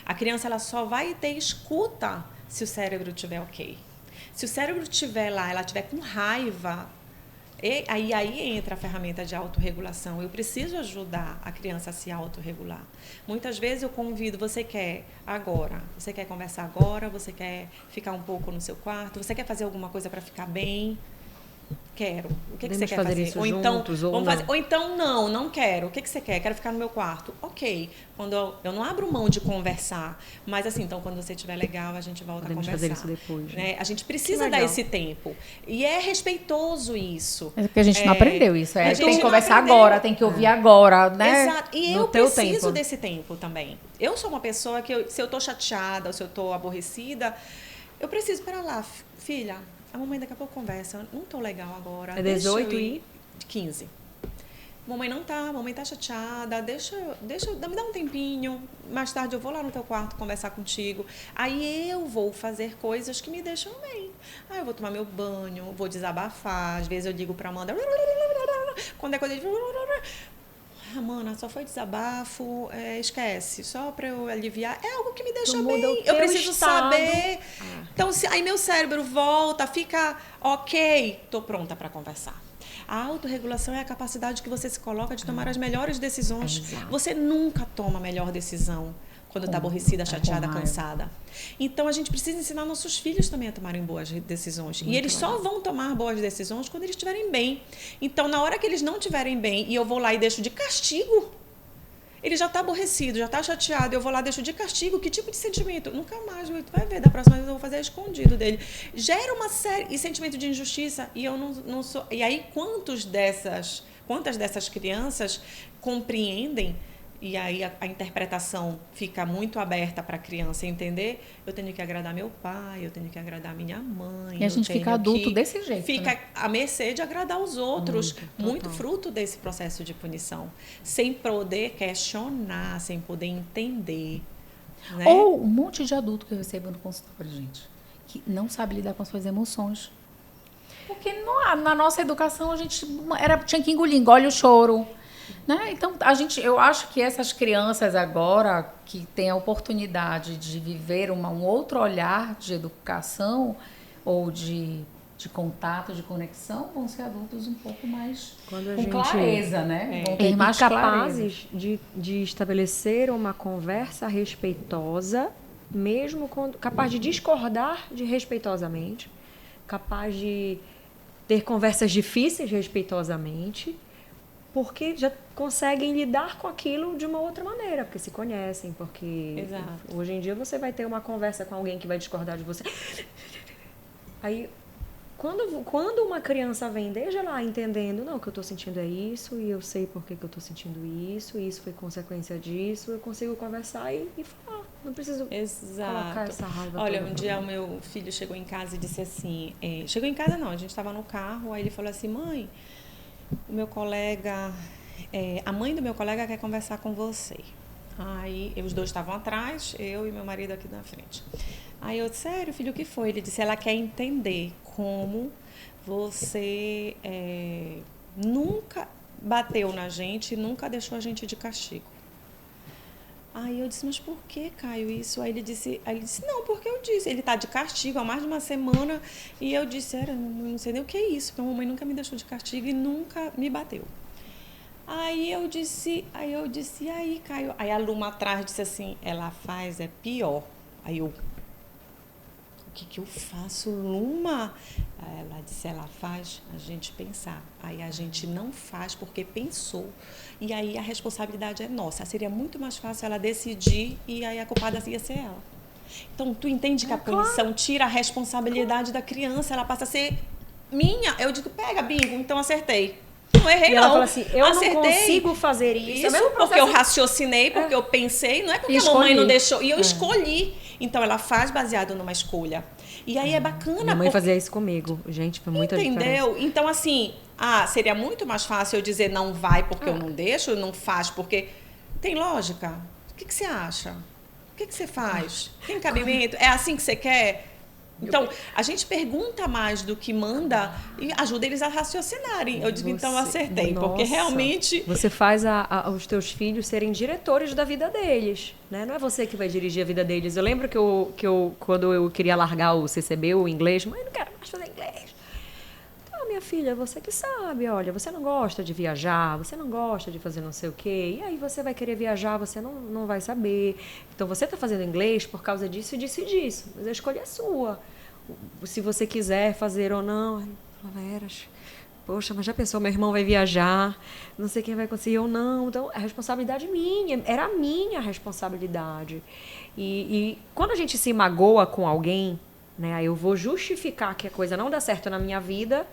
A criança, ela só vai ter escuta se o cérebro estiver ok. Se o cérebro estiver lá, ela estiver com raiva, aí entra a ferramenta de autorregulação. Eu preciso ajudar a criança a se autorregular. Muitas vezes eu convido, você quer agora? Você quer conversar agora? Você quer ficar um pouco no seu quarto? Você quer fazer alguma coisa para ficar bem? Quero. O que você quer fazer? Isso juntos, ou então, não quero. O que você quer? Quero ficar no meu quarto. Ok. Quando eu não abro mão de conversar, mas assim, então quando você estiver legal, a gente volta a conversar. Fazer isso depois, né? A gente precisa dar esse tempo. E é respeitoso isso. É porque a gente não aprendeu isso. Tem que conversar aprendeu. Agora, tem que ouvir agora, né? Exato. E eu preciso desse tempo também. Eu sou uma pessoa que, se eu estou chateada ou se eu estou aborrecida, eu preciso, pera lá, filha, a mamãe daqui a pouco conversa. Não tô legal agora. É 18 e 15. Mamãe não tá, mamãe tá chateada. Me dá um tempinho. Mais tarde eu vou lá no teu quarto conversar contigo. Aí eu vou fazer coisas que me deixam bem. Aí eu vou tomar meu banho, vou desabafar. Às vezes eu ligo pra Amanda. Quando é coisa de... Mana, só foi desabafo, esquece, só para eu aliviar. É algo que me deixa bem. Eu preciso saber. Então, aí meu cérebro volta, fica ok, tô pronta para conversar. A autorregulação é a capacidade que você se coloca de tomar as melhores decisões. Você nunca toma a melhor decisão quando está aborrecida, chateada, cansada. Então, a gente precisa ensinar nossos filhos também a tomarem boas decisões. E eles só vão tomar boas decisões quando eles estiverem bem. Então, na hora que eles não estiverem bem e eu vou lá e deixo de castigo, ele já está aborrecido, já está chateado, eu vou lá e deixo de castigo, que tipo de sentimento? Nunca mais, vai ver, da próxima vez eu vou fazer escondido dele. Gera uma série, e sentimento de injustiça, e eu não sou... E aí, quantas dessas crianças compreendem? E aí a interpretação fica muito aberta para a criança entender. Eu tenho que agradar meu pai, eu tenho que agradar minha mãe. E a gente fica adulto desse jeito. Fica à mercê de agradar os outros. Muito fruto desse processo de punição. Sem poder questionar, sem poder entender. Né? Ou um monte de adulto que eu recebo no consultório, gente, que não sabe lidar com as suas emoções. Porque na nossa educação a gente tinha que engole o choro. Né? Então, eu acho que essas crianças agora que têm a oportunidade de viver um outro olhar de educação ou de contato, de conexão, vão ser adultos um pouco mais com clareza, né? Vão ter mais capazes de estabelecer uma conversa respeitosa, mesmo capaz de discordar respeitosamente, capaz de ter conversas difíceis respeitosamente, porque já conseguem lidar com aquilo de uma outra maneira, porque se conhecem, porque hoje em dia você vai ter uma conversa com alguém que vai discordar de você. Aí, quando uma criança vem, desde lá entendendo, não, o que eu estou sentindo é isso, e eu sei por que eu estou sentindo isso, e isso foi consequência disso, eu consigo conversar e falar. Não preciso colocar essa raiva. Olha, um dia o meu filho chegou em casa e disse assim, chegou em casa não, a gente estava no carro, aí ele falou assim, mãe, o meu colega, a mãe do meu colega quer conversar com você. Aí, os dois estavam atrás, eu e meu marido aqui na frente. Aí eu disse, sério, filho, o que foi? Ele disse, ela quer entender como você nunca bateu na gente e nunca deixou a gente de castigo. Aí eu disse, mas por que, Caio, isso? Aí ele disse, não, porque eu disse. Ele tá de castigo há mais de uma semana. E eu disse, eu não sei nem o que é isso, porque a mamãe nunca me deixou de castigo e nunca me bateu. Aí eu disse, e aí, Caio? Aí a Luma atrás disse assim, ela faz, é pior. Aí eu, o que eu faço, Luma? Aí ela disse, ela faz a gente pensar. Aí a gente não faz porque pensou. E aí a responsabilidade é nossa. Seria muito mais fácil ela decidir e aí a culpada ia ser ela. Então, tu entende que a punição tira a responsabilidade da criança, ela passa a ser minha. Eu digo, pega, bingo, então acertei. Não errei, e ela fala assim, eu acertei. não consigo fazer isso. Isso é porque eu raciocinei, porque eu pensei, não é porque a mamãe não deixou. E eu escolhi. Então, ela faz baseado numa escolha. E aí é bacana. Minha mãe fazia isso comigo. Gente, foi muita diferença. Entendeu? Então, assim, seria muito mais fácil eu dizer não vai porque eu não deixo, não faz porque... Tem lógica? O que você acha? O que você faz? Tem cabimento? É assim que você quer? Então, a gente pergunta mais do que manda e ajuda eles a raciocinarem. Eu digo, então, acertei. Nossa, porque realmente... Você faz os teus filhos serem diretores da vida deles, né? Não é você que vai dirigir a vida deles. Eu lembro que quando eu queria largar o CCB, o inglês, mãe, não quero mais fazer inglês. Então, minha filha, você que sabe, olha, você não gosta de viajar, você não gosta de fazer não sei o quê, e aí você vai querer viajar, você não vai saber. Então, você está fazendo inglês por causa disso, disso e disso, mas a escolha é sua. Se você quiser fazer ou não, poxa, mas já pensou, meu irmão vai viajar, não sei quem vai conseguir ou não, então a responsabilidade minha, era a minha responsabilidade. E quando a gente se magoa com alguém, né, aí eu vou justificar que a coisa não dá certo na minha vida,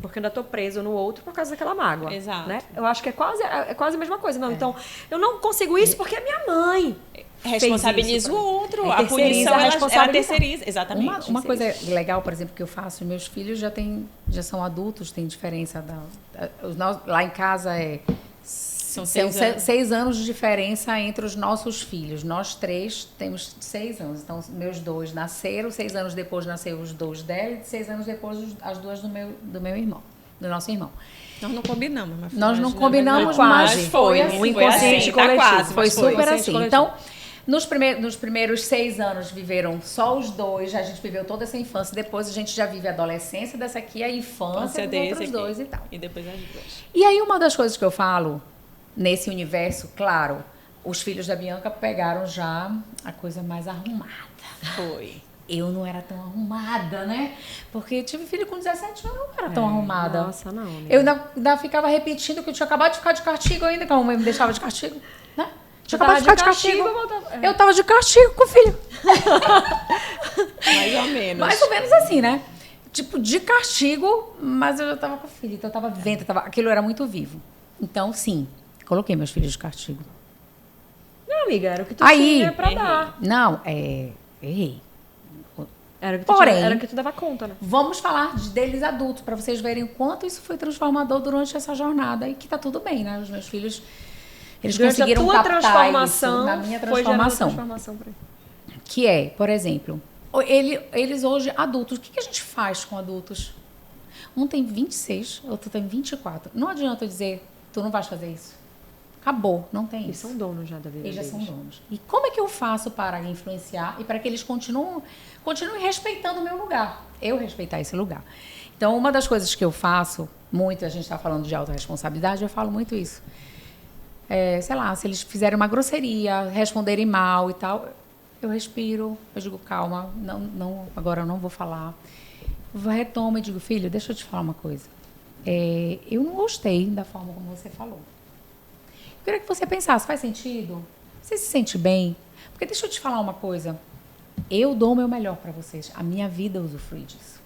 porque eu ainda estou preso no outro por causa daquela mágoa. Exato. Né? Eu acho que é quase a mesma coisa. Não, então, eu não consigo isso porque a minha mãe responsabiliza o outro. A punição, ela terceiriza. Exatamente. Uma coisa legal, por exemplo, que eu faço, meus filhos já são adultos, tem diferença. Lá em casa são 6 anos de diferença entre os nossos filhos. Nós 3 temos 6 anos. Então, meus 2 nasceram, 6 anos depois nasceram os 2 dela e 6 anos depois as 2 do meu irmão, do nosso irmão. Nós não combinamos, mas nós não combinamos, mas foi assim. O inconsciente coletivo. Foi super assim. Então, nos primeiros 6 anos viveram só os 2, a gente viveu toda essa infância. Depois a gente já vive a adolescência dessa aqui, a infância dos outros 2 e tal. E depois as 2. E aí, uma das coisas que eu falo nesse universo, claro, os filhos da Bianca pegaram já a coisa mais arrumada. Foi. Eu não era tão arrumada, né? Porque tive filho com 17 anos, eu não era tão arrumada. Nossa, não. Né? Eu ainda ficava repetindo que eu tinha acabado de ficar de castigo ainda, que a mamãe me deixava de castigo, né? Tinha acabado de ficar de castigo. Eu tava de castigo com o filho. Mais ou menos. Mais ou menos assim, né? Tipo, de castigo, mas eu já tava com o filho. Então eu tava vendo, aquilo era muito vivo. Então, sim, coloquei meus filhos de castigo. Não, amiga, era o que tu tinha pra dar. Não, errei. Era o que tu dava conta, né? Vamos falar deles adultos, para vocês verem o quanto isso foi transformador durante essa jornada. E que tá tudo bem, né? Os meus filhos, eles conseguiram captar isso na minha transformação. Que é, por exemplo, eles hoje adultos. O que a gente faz com adultos? Um tem 26, outro tem 24. Não adianta eu dizer, tu não vais fazer isso. Acabou, não tem Eles isso. são donos já da vida deles. Eles já são donos. E como é que eu faço para influenciar e para que eles continuem respeitando o meu lugar? Eu respeitar esse lugar. Então, uma das coisas que eu faço, muito, a gente está falando de autorresponsabilidade, eu falo muito isso. Sei lá, se eles fizerem uma grosseria, responderem mal e tal, eu respiro, eu digo, calma, agora eu não vou falar. Retomo e digo, filho, deixa eu te falar uma coisa. Eu não gostei da forma como você falou. Eu queria que você pensasse, faz sentido? Você se sente bem? Porque deixa eu te falar uma coisa. Eu dou o meu melhor para vocês. A minha vida usufrui disso.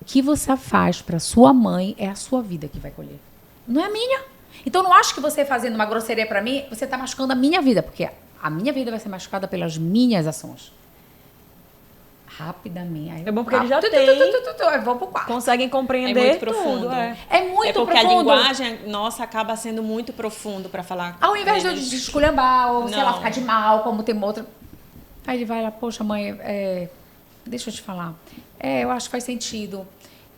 O que você faz para sua mãe é a sua vida que vai colher. Não é a minha. Então, não acho que você fazendo uma grosseria para mim, você está machucando a minha vida. Porque a minha vida vai ser machucada pelas minhas ações. Rapidamente. Aí é bom porque eles já têm. Vou pro quarto. Conseguem compreender muito profundo. Tudo, É muito porque profundo. A linguagem nossa acaba sendo muito profundo para falar. Ao invés de eu esculhambar ou, sei lá, ficar de mal, como tem outra. Aí ele vai lá, poxa, mãe, deixa eu te falar. Eu acho que faz sentido.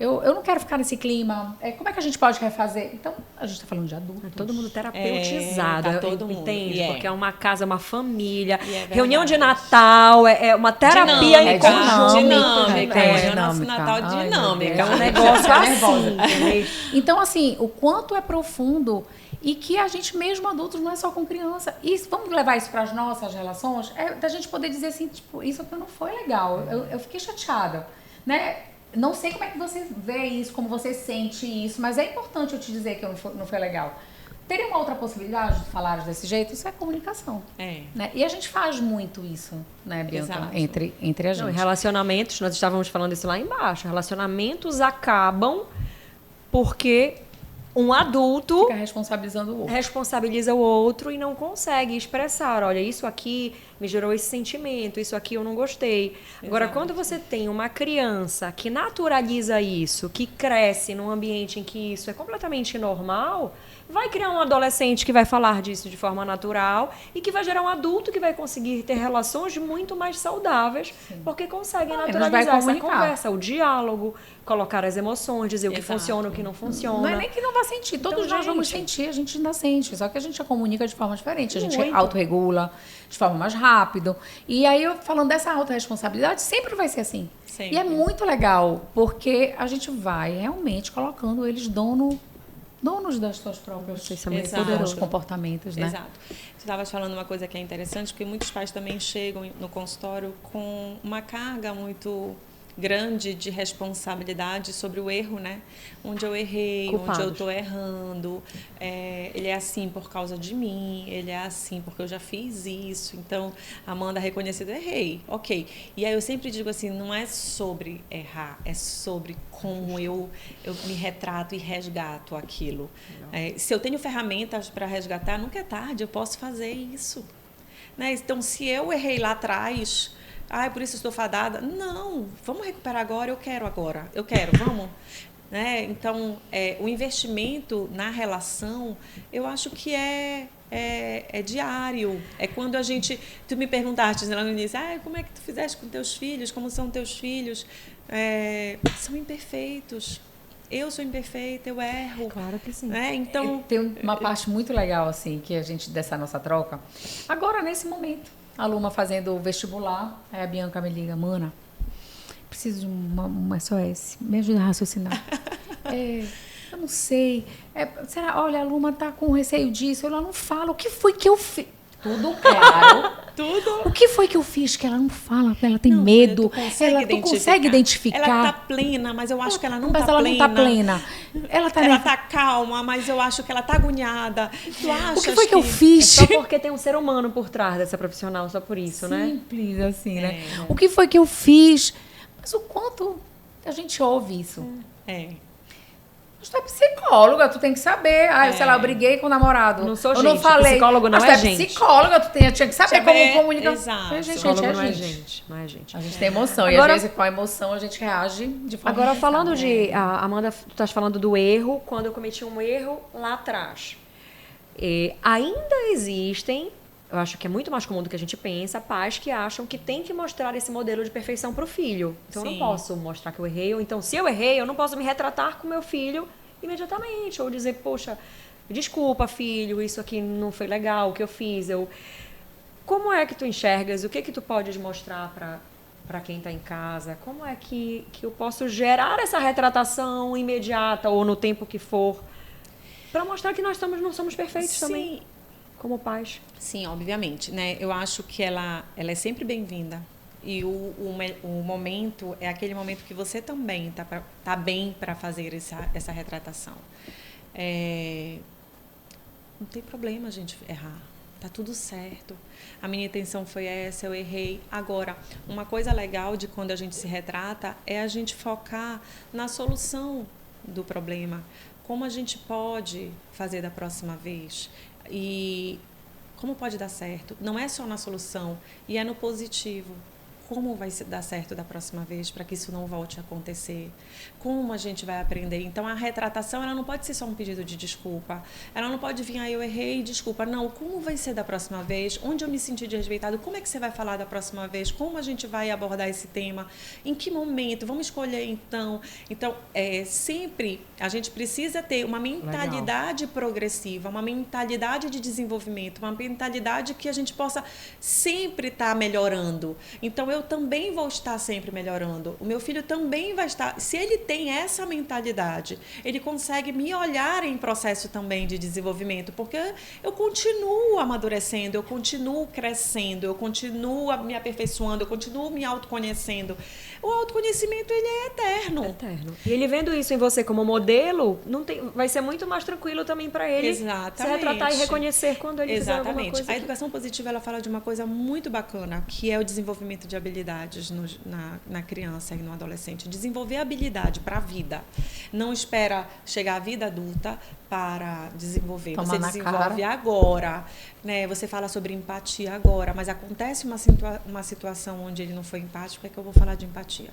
Eu não quero ficar nesse clima. Como é que a gente pode refazer? Então, a gente está falando de adulto. Todo mundo terapeutizado, tá todo mundo. Entende? Porque é uma casa, uma família. É reunião de Natal, é uma terapia em conjunto. Dinâmica. Dinâmica. Natal dinâmica. É um negócio assim. Entendeu? Então, assim, o quanto é profundo e que a gente mesmo adultos não é só com criança. E vamos levar isso para as nossas relações? Da gente poder dizer assim, tipo, isso aqui não foi legal. Eu fiquei chateada, né? Não sei como é que você vê isso, como você sente isso, mas é importante eu te dizer que não foi legal. Teria uma outra possibilidade de falar desse jeito? Isso é comunicação. Né? E a gente faz muito isso, né, Bianca? Entre a gente. Não, relacionamentos, nós estávamos falando isso lá embaixo. Relacionamentos acabam porque um adulto fica responsabilizando o outro. Responsabiliza o outro e não consegue expressar. Olha, isso aqui me gerou esse sentimento, isso aqui eu não gostei. Exato. Agora, quando você tem uma criança que naturaliza isso, que cresce num ambiente em que isso é completamente normal, vai criar um adolescente que vai falar disso de forma natural e que vai gerar um adulto que vai conseguir ter relações muito mais saudáveis, porque consegue naturalizar essa conversa, o diálogo, colocar as emoções, dizer o que funciona, o que não funciona. Não é nem que não vai sentir, todos nós vamos sentir, a gente ainda sente, só que a gente já comunica de forma diferente, a gente autorregula de forma mais rápido. E aí, falando dessa autorresponsabilidade, sempre vai ser assim. Sempre. E é muito legal, porque a gente vai realmente colocando eles donos das suas próprias poderosos comportamentos, né? Exato. Você estava falando uma coisa que é interessante, porque muitos pais também chegam no consultório com uma carga muito grande de responsabilidade sobre o erro, né? Onde eu errei, onde eu estou errando, ele é assim por causa de mim, ele é assim porque eu já fiz isso, então, Amanda reconhecendo, errei, ok. E aí eu sempre digo assim, não é sobre errar, é sobre como eu me retrato e resgato aquilo. Se eu tenho ferramentas para resgatar, nunca é tarde, eu posso fazer isso. Né? Então, se eu errei lá atrás... por isso estou fadada. Não, vamos recuperar agora, eu quero, vamos. Né? Então, o investimento na relação, eu acho que é diário. É quando a gente... Tu me perguntaste lá no início, como é que tu fizeste com teus filhos? Como são teus filhos? São imperfeitos. Eu sou imperfeita, eu erro. Claro que sim. Então, tem uma parte muito legal, assim, que a gente, dessa nossa troca. Agora, nesse momento, a Luma fazendo o vestibular, aí a Bianca me liga, Mana, preciso de uma SOS, me ajuda a raciocinar. Eu não sei, olha, a Luma tá com receio disso, ela não fala, o que foi que eu fiz? Tudo claro. Tudo. O que foi que eu fiz que ela não fala, ela tem medo? Tu consegue identificar. Ela tá plena, mas eu acho que ela não tá plena. Mas ela não tá plena. Ela tá calma, mas eu acho que ela tá agoniada. Tu achas o que foi que eu fiz? É só porque tem um ser humano por trás dessa profissional, só por isso, né? Simples assim, né? O que foi que eu fiz? Mas o quanto a gente ouve isso? Mas tu é psicóloga, tu tem que saber. Sei lá, eu briguei com o namorado. Não sou gente, não falei. Psicólogo não é gente. Psicóloga, tu tinha que saber como comunicar. Exato. Psicólogo não é gente. Não é gente. A gente tem emoção. Agora, e às vezes com a emoção a gente reage de forma... Agora, falando de... Amanda, tu estás falando do erro, quando eu cometi um erro lá atrás. Ainda existem... Eu acho que é muito mais comum do que a gente pensa, pais que acham que tem que mostrar esse modelo de perfeição para o filho. Então, eu não posso mostrar que eu errei. Ou então, se eu errei, eu não posso me retratar com meu filho imediatamente. Ou dizer, poxa, desculpa, filho, isso aqui não foi legal, o que eu fiz. Como é que tu enxergas? O que tu podes mostrar para quem está em casa? Como é que eu posso gerar essa retratação imediata ou no tempo que for? Para mostrar que nós não somos perfeitos também. Como pais. Sim, obviamente, né? Eu acho que ela é sempre bem-vinda. E o momento é aquele momento que você também tá bem para fazer essa retratação. Não tem problema a gente errar. Tá tudo certo. A minha intenção foi essa, eu errei. Agora, uma coisa legal de quando a gente se retrata é a gente focar na solução do problema. Como a gente pode fazer da próxima vez? E como pode dar certo? Não é só na solução, e é no positivo. como vai se dar certo da próxima vez para que isso não volte a acontecer? Como a gente vai aprender? Então, a retratação, ela não pode ser só um pedido de desculpa. Ela não pode vir, eu errei, desculpa. Não, como vai ser da próxima vez? Onde eu me senti desrespeitado? Como é que você vai falar da próxima vez? Como a gente vai abordar esse tema? Em que momento? Vamos escolher, então. Então, sempre a gente precisa ter uma mentalidade progressiva, uma mentalidade de desenvolvimento, uma mentalidade que a gente possa sempre estar melhorando. Então, eu também vou estar sempre melhorando. O meu filho também vai estar... Se ele tem essa mentalidade, ele consegue me olhar em processo também de desenvolvimento, porque eu continuo amadurecendo, eu continuo crescendo, eu continuo me aperfeiçoando, eu continuo me autoconhecendo. O autoconhecimento, ele é eterno. Eterno. E ele vendo isso em você como modelo, vai ser muito mais tranquilo também para ele se retratar e reconhecer quando ele fizer alguma coisa. A educação positiva, ela fala de uma coisa muito bacana, que é o desenvolvimento de habilidades na criança e no adolescente. Desenvolver habilidade para a vida. Não espera chegar à vida adulta para desenvolver. Você desenvolve agora. Né? Você fala sobre empatia agora, mas acontece uma situação onde ele não foi empático, é que eu vou falar de empatia.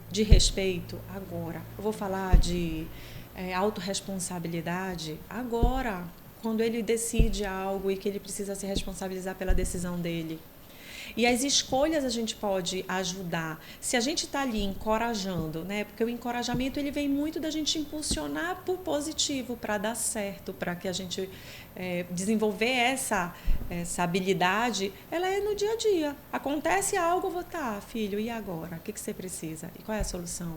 De respeito, agora. Eu vou falar de autorresponsabilidade agora, quando ele decide algo e que ele precisa se responsabilizar pela decisão dele. E as escolhas a gente pode ajudar. Se a gente está ali encorajando, né? Porque o encorajamento, ele vem muito da gente impulsionar para o positivo, para dar certo, para que a gente desenvolver essa habilidade, ela é no dia a dia. Acontece algo, eu vou filho, e agora? O que você precisa? E qual é a solução?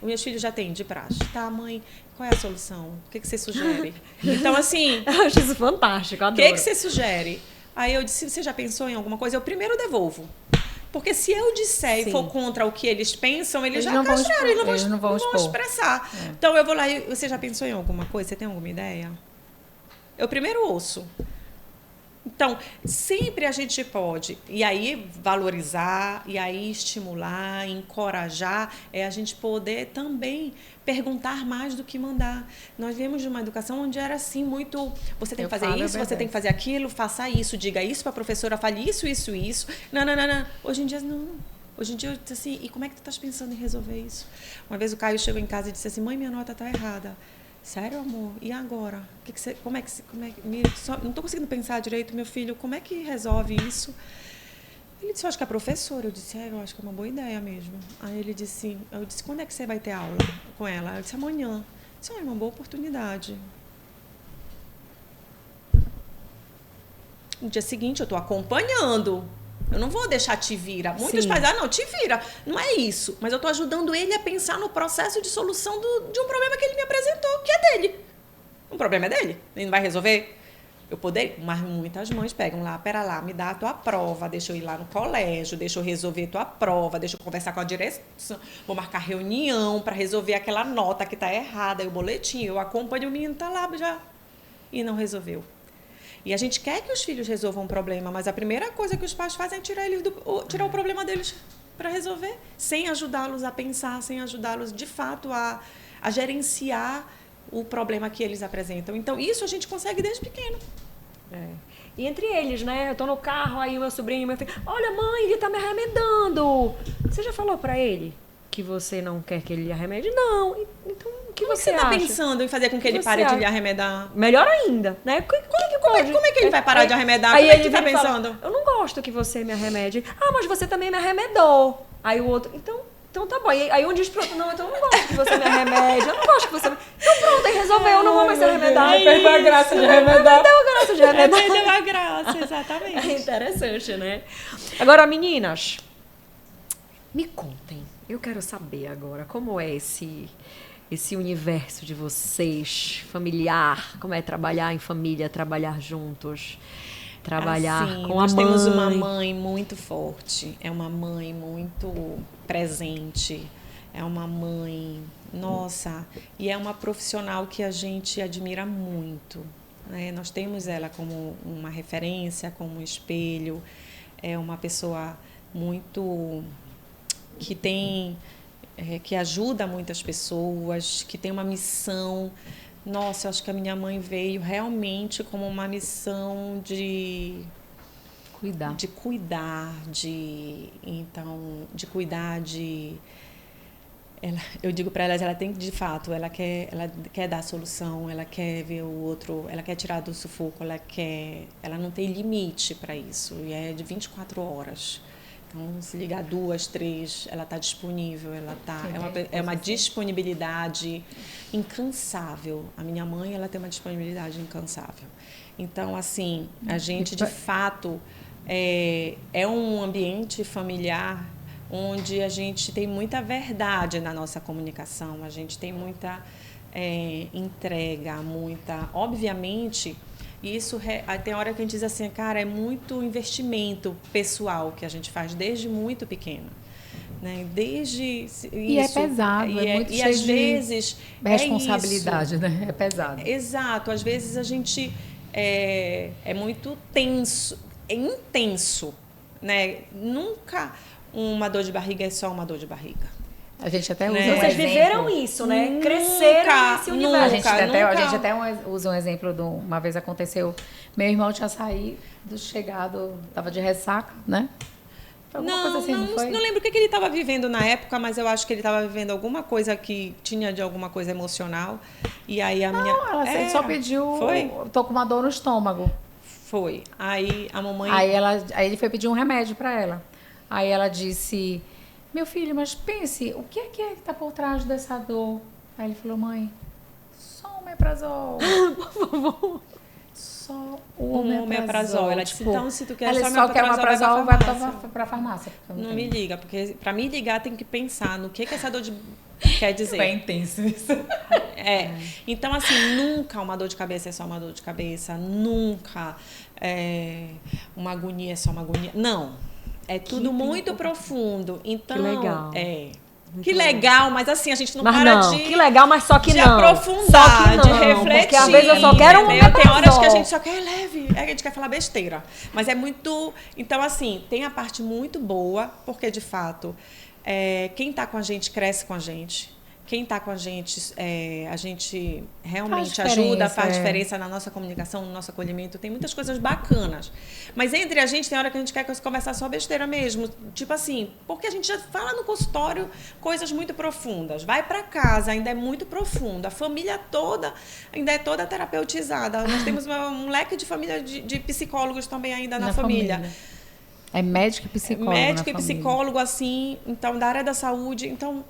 Os meus filhos já têm de praxe. Tá, mãe, qual é a solução? O que você sugere? Então, assim... Eu acho isso fantástico, adoro. O que você sugere? Aí eu disse, você já pensou em alguma coisa? Eu primeiro devolvo. Porque se eu disser e for contra o que eles pensam, eles já castraram, eles não vão expressar. Então eu vou lá e você já pensou em alguma coisa? Você tem alguma ideia? Eu primeiro ouço. Então, sempre a gente pode, e aí valorizar, e aí estimular, encorajar, a gente poder também perguntar mais do que mandar. Nós viemos de uma educação onde era assim, muito, você tem que fazer isso, você tem que fazer aquilo, faça isso, diga isso para a professora, fale isso. Não. Hoje em dia, não. Hoje em dia, eu disse assim, e como é que tu estás pensando em resolver isso? Uma vez o Caio chegou em casa e disse assim, mãe, minha nota está errada. Sério, amor? E agora? Não estou conseguindo pensar direito, meu filho. Como é que resolve isso? Ele disse, eu acho que é professora. Eu disse, eu acho que é uma boa ideia mesmo. Aí eu disse, quando é que você vai ter aula com ela? Eu disse, amanhã. Eu disse, é uma boa oportunidade. No dia seguinte, eu estou acompanhando. Eu não vou deixar te vira. Muitos pais, não, te vira. Não é isso. Mas eu estou ajudando ele a pensar no processo de solução de um problema que ele me apresentou, que é dele. O problema é dele. Ele não vai resolver. Eu poderia, mas muitas mães pegam lá, pera lá, me dá a tua prova, deixa eu ir lá no colégio, deixa eu resolver a tua prova, deixa eu conversar com a direção, vou marcar reunião para resolver aquela nota que está errada, e o boletim, eu acompanho, o menino está lá já. E não resolveu. E a gente quer que os filhos resolvam um problema, mas a primeira coisa que os pais fazem é tirar o problema deles para resolver, sem ajudá-los a pensar, sem ajudá-los, de fato, a gerenciar o problema que eles apresentam. Então, isso a gente consegue desde pequeno. E entre eles, né? Eu tô no carro, aí o meu sobrinho, meu filho, olha, mãe, ele tá me arremedando. Você já falou para ele que você não quer que ele lhe arremede? Não. Então, o que você acha? Você tá pensando em fazer com que ele pare de lhe arremedar? Melhor ainda, né? Como é que ele vai parar de arremedar? Aí como é que ele tá pensando? Fala, eu não gosto que você me arremede. Ah, mas você também me arremedou. Aí o outro, então tá bom. Aí um diz pro outro, não, então eu não gosto que você me arremede. Eu não gosto que você me... Então pronto, aí resolveu, eu não vou mais ser arremedado. Perdeu a graça de arremedar. Perdeu a graça, exatamente. É interessante, né? Agora, meninas, me contem. Eu quero saber agora como é esse universo de vocês, familiar, como é trabalhar em família, trabalhar juntos, trabalhar com a mãe. Nós temos uma mãe muito forte, é uma mãe muito presente, é uma mãe, nossa, e é uma profissional que a gente admira muito, né? Nós temos ela como uma referência, como um espelho, é uma pessoa muito... que ajuda muitas pessoas, que tem uma missão. Nossa, eu acho que a minha mãe veio realmente como uma missão de Eu digo para elas, ela tem que, de fato, ela quer dar solução, ela quer ver o outro, ela quer tirar do sufoco, ela não tem limite para isso, e é de 24 horas. Então, se ligar 2, 3, ela está disponível, é uma disponibilidade incansável. A minha mãe, ela tem uma disponibilidade incansável. Então, assim, a gente, de fato, é um ambiente familiar onde a gente tem muita verdade na nossa comunicação, a gente tem muita entrega, obviamente, isso tem hora que a gente diz assim, cara, é muito investimento pessoal que a gente faz desde muito pequena. Né? Desde isso, e é pesado, é muito cheio às vezes responsabilidade, né? É pesado. Exato, às vezes a gente é muito tenso, é intenso, né? Nunca uma dor de barriga é só uma dor de barriga. A gente até usa Vocês viveram isso, né? Cresceram nesse universo. A gente até usa um exemplo de uma vez aconteceu, meu irmão tinha saído, estava de ressaca, né? Não lembro o que ele estava vivendo na época, mas eu acho que ele estava vivendo alguma coisa que tinha de alguma coisa emocional. E aí ele só pediu, tô com uma dor no estômago. Foi. Aí a mamãe... Aí ele foi pedir um remédio para ela. Aí ela disse, meu filho, mas pense, o que é que está por trás dessa dor? Aí ele falou, mãe, só um omeprazol. Por favor. Só o omeprazol. Ela disse, então, se tu quer só o omeprazol, vai para a farmácia. Não me liga, porque para me ligar tem que pensar no que essa dor quer dizer. É intenso isso. Então, assim, nunca uma dor de cabeça é só uma dor de cabeça, nunca uma agonia é só uma agonia. Não. É tudo muito profundo. Então, que legal. Que legal, mas assim, a gente não que legal, mas só que de não. Aprofundar, de refletir. Porque às vezes eu só quero um omeprazol. Tem horas que a gente só quer leve, a gente quer falar besteira. Mas é muito... Então, assim, tem a parte muito boa, porque, de fato, quem está com a gente cresce com a gente. Quem está com a gente realmente ajuda, faz diferença na nossa comunicação, no nosso acolhimento. Tem muitas coisas bacanas. Mas entre a gente, tem hora que a gente quer conversar só besteira mesmo. Tipo assim, porque a gente já fala no consultório coisas muito profundas. Vai para casa, ainda é muito profundo. A família toda ainda é toda terapeutizada. Nós temos um leque de família de psicólogos também ainda na família. É médico e psicólogo. Médico e psicólogo, assim, então, da área da saúde. Então,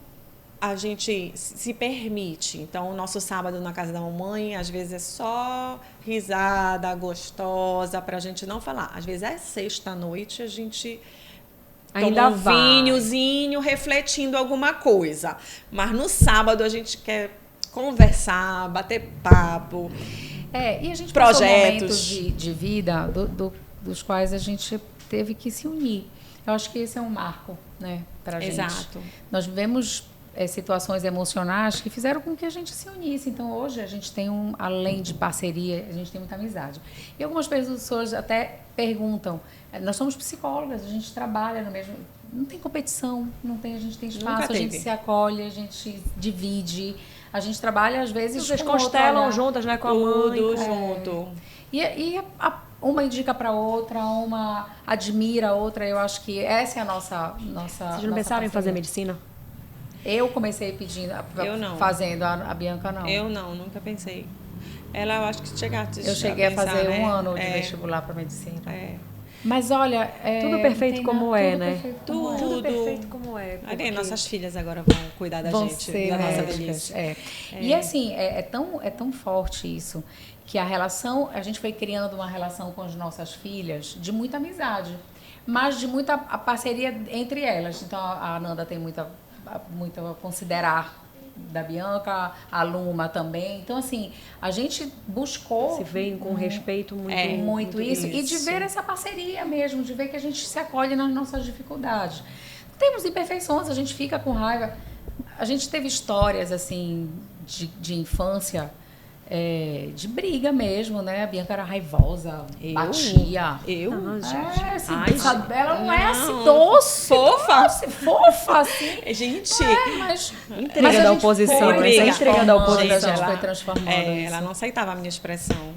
a gente se permite. Então, o nosso sábado na casa da mamãe, às vezes é só risada gostosa, para a gente não falar. Às vezes é sexta-noite, a gente ainda toma um vinhozinho, refletindo alguma coisa. Mas no sábado a gente quer conversar, bater papo. E a gente passou momentos de vida dos quais a gente teve que se unir. Eu acho que esse é um marco, né, pra gente. Exato. Nós vivemos situações emocionais que fizeram com que a gente se unisse. Então, hoje, a gente tem além de parceria, a gente tem muita amizade. E algumas pessoas até perguntam, nós somos psicólogas, a gente trabalha no mesmo... Não tem competição, a gente tem espaço, a gente se acolhe, a gente divide, a gente trabalha, às vezes, vocês constelam juntas, né, com a mãe. Tudo junto. Uma indica para outra, uma admira a outra. Eu acho que essa é a nossa Vocês não pensaram em fazer medicina? Eu comecei pedindo, fazendo, a Bianca não. Eu não, nunca pensei. Ela, eu acho que eu cheguei a fazer um ano de vestibular para medicina. Mas olha... tudo perfeito como é, né? Tudo perfeito como é. Nossas filhas agora vão cuidar da gente, da nossa velhice. E assim, é tão forte isso, que a gente foi criando uma relação com as nossas filhas de muita amizade, mas de muita parceria entre elas. Então, a Ananda tem muito a considerar da Bianca, a Luma também. Então, assim, a gente buscou... Se veem com respeito muito isso. E de ver essa parceria mesmo, de ver que a gente se acolhe nas nossas dificuldades. Temos imperfeições, a gente fica com raiva. A gente teve histórias, assim, de infância... de briga mesmo, né? A Bianca era raivosa, batia. Gente. Ela não é assim, doce. Fofa, assim. Gente. Intriga da oposição. Intriga da oposição. A gente foi transformando. Ela não aceitava a minha expressão.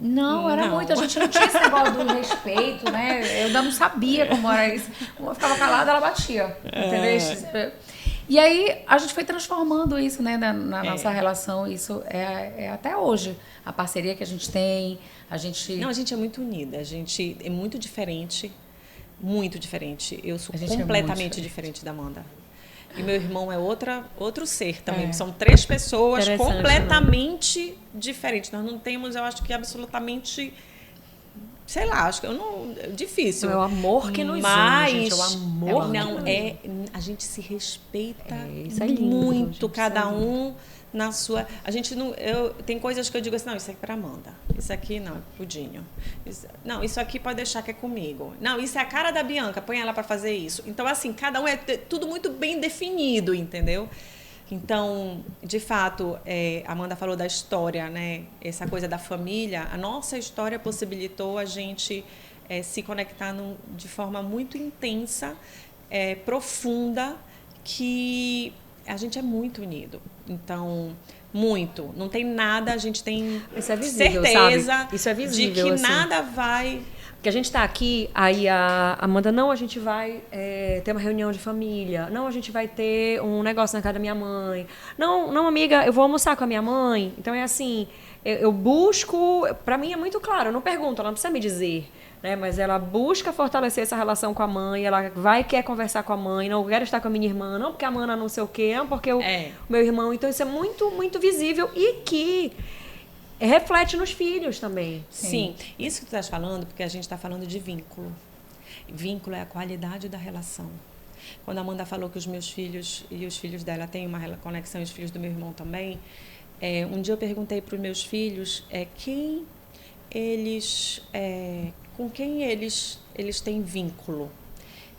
Não, era muito. A gente não tinha esse negócio do respeito, né? Eu ainda não sabia como era isso. Eu ficava calada, ela batia. Entendeu? E aí, a gente foi transformando isso, né, na nossa relação. Isso é até hoje. A parceria que a gente tem, a gente... Não, a gente é muito unida. A gente é muito diferente. Muito diferente. Eu sou A gente é completamente muito diferente da Amanda. E meu irmão é outro ser também. São 3 pessoas completamente diferentes. Nós não temos, eu acho que absolutamente... Sei lá, acho que eu não... Difícil. É o amor que nos une, gente. É o amor não, a gente se respeita isso é lindo, muito, gente, cada um na sua... A gente não... tem coisas que eu digo assim, não, isso aqui é para Amanda. Isso aqui não, é pro Dinho. Não, isso aqui pode deixar que é comigo. Não, isso é a cara da Bianca, põe ela para fazer isso. Então, assim, cada um é tudo muito bem definido, entendeu? Então, de fato, a Amanda falou da história, né? Essa coisa da família. A nossa história possibilitou a gente se conectar de forma muito intensa, profunda, que a gente é muito unido. Então, muito. Não tem nada, a gente tem isso é visível, certeza sabe? Isso é visível, de que assim. nada vai... Porque a gente está aqui, aí a Amanda, não, a gente vai ter uma reunião de família. Não, a gente vai ter um negócio na casa da minha mãe. Não, amiga, eu vou almoçar com a minha mãe. Então, é assim, eu busco... Para mim é muito claro, eu não pergunto, ela não precisa me dizer. Né? Mas ela busca fortalecer essa relação com a mãe, ela quer conversar com a mãe, não quero estar com a minha irmã, não porque a Amanda não sei o quê, não porque o meu irmão. Então, isso é muito, muito visível e que... reflete nos filhos também. Sim, isso que tu estás falando, porque a gente está falando de vínculo. Vínculo é a qualidade da relação. Quando a Amanda falou que os meus filhos e os filhos dela têm uma conexão, e os filhos do meu irmão também, um dia eu perguntei para os meus filhos com quem eles têm vínculo.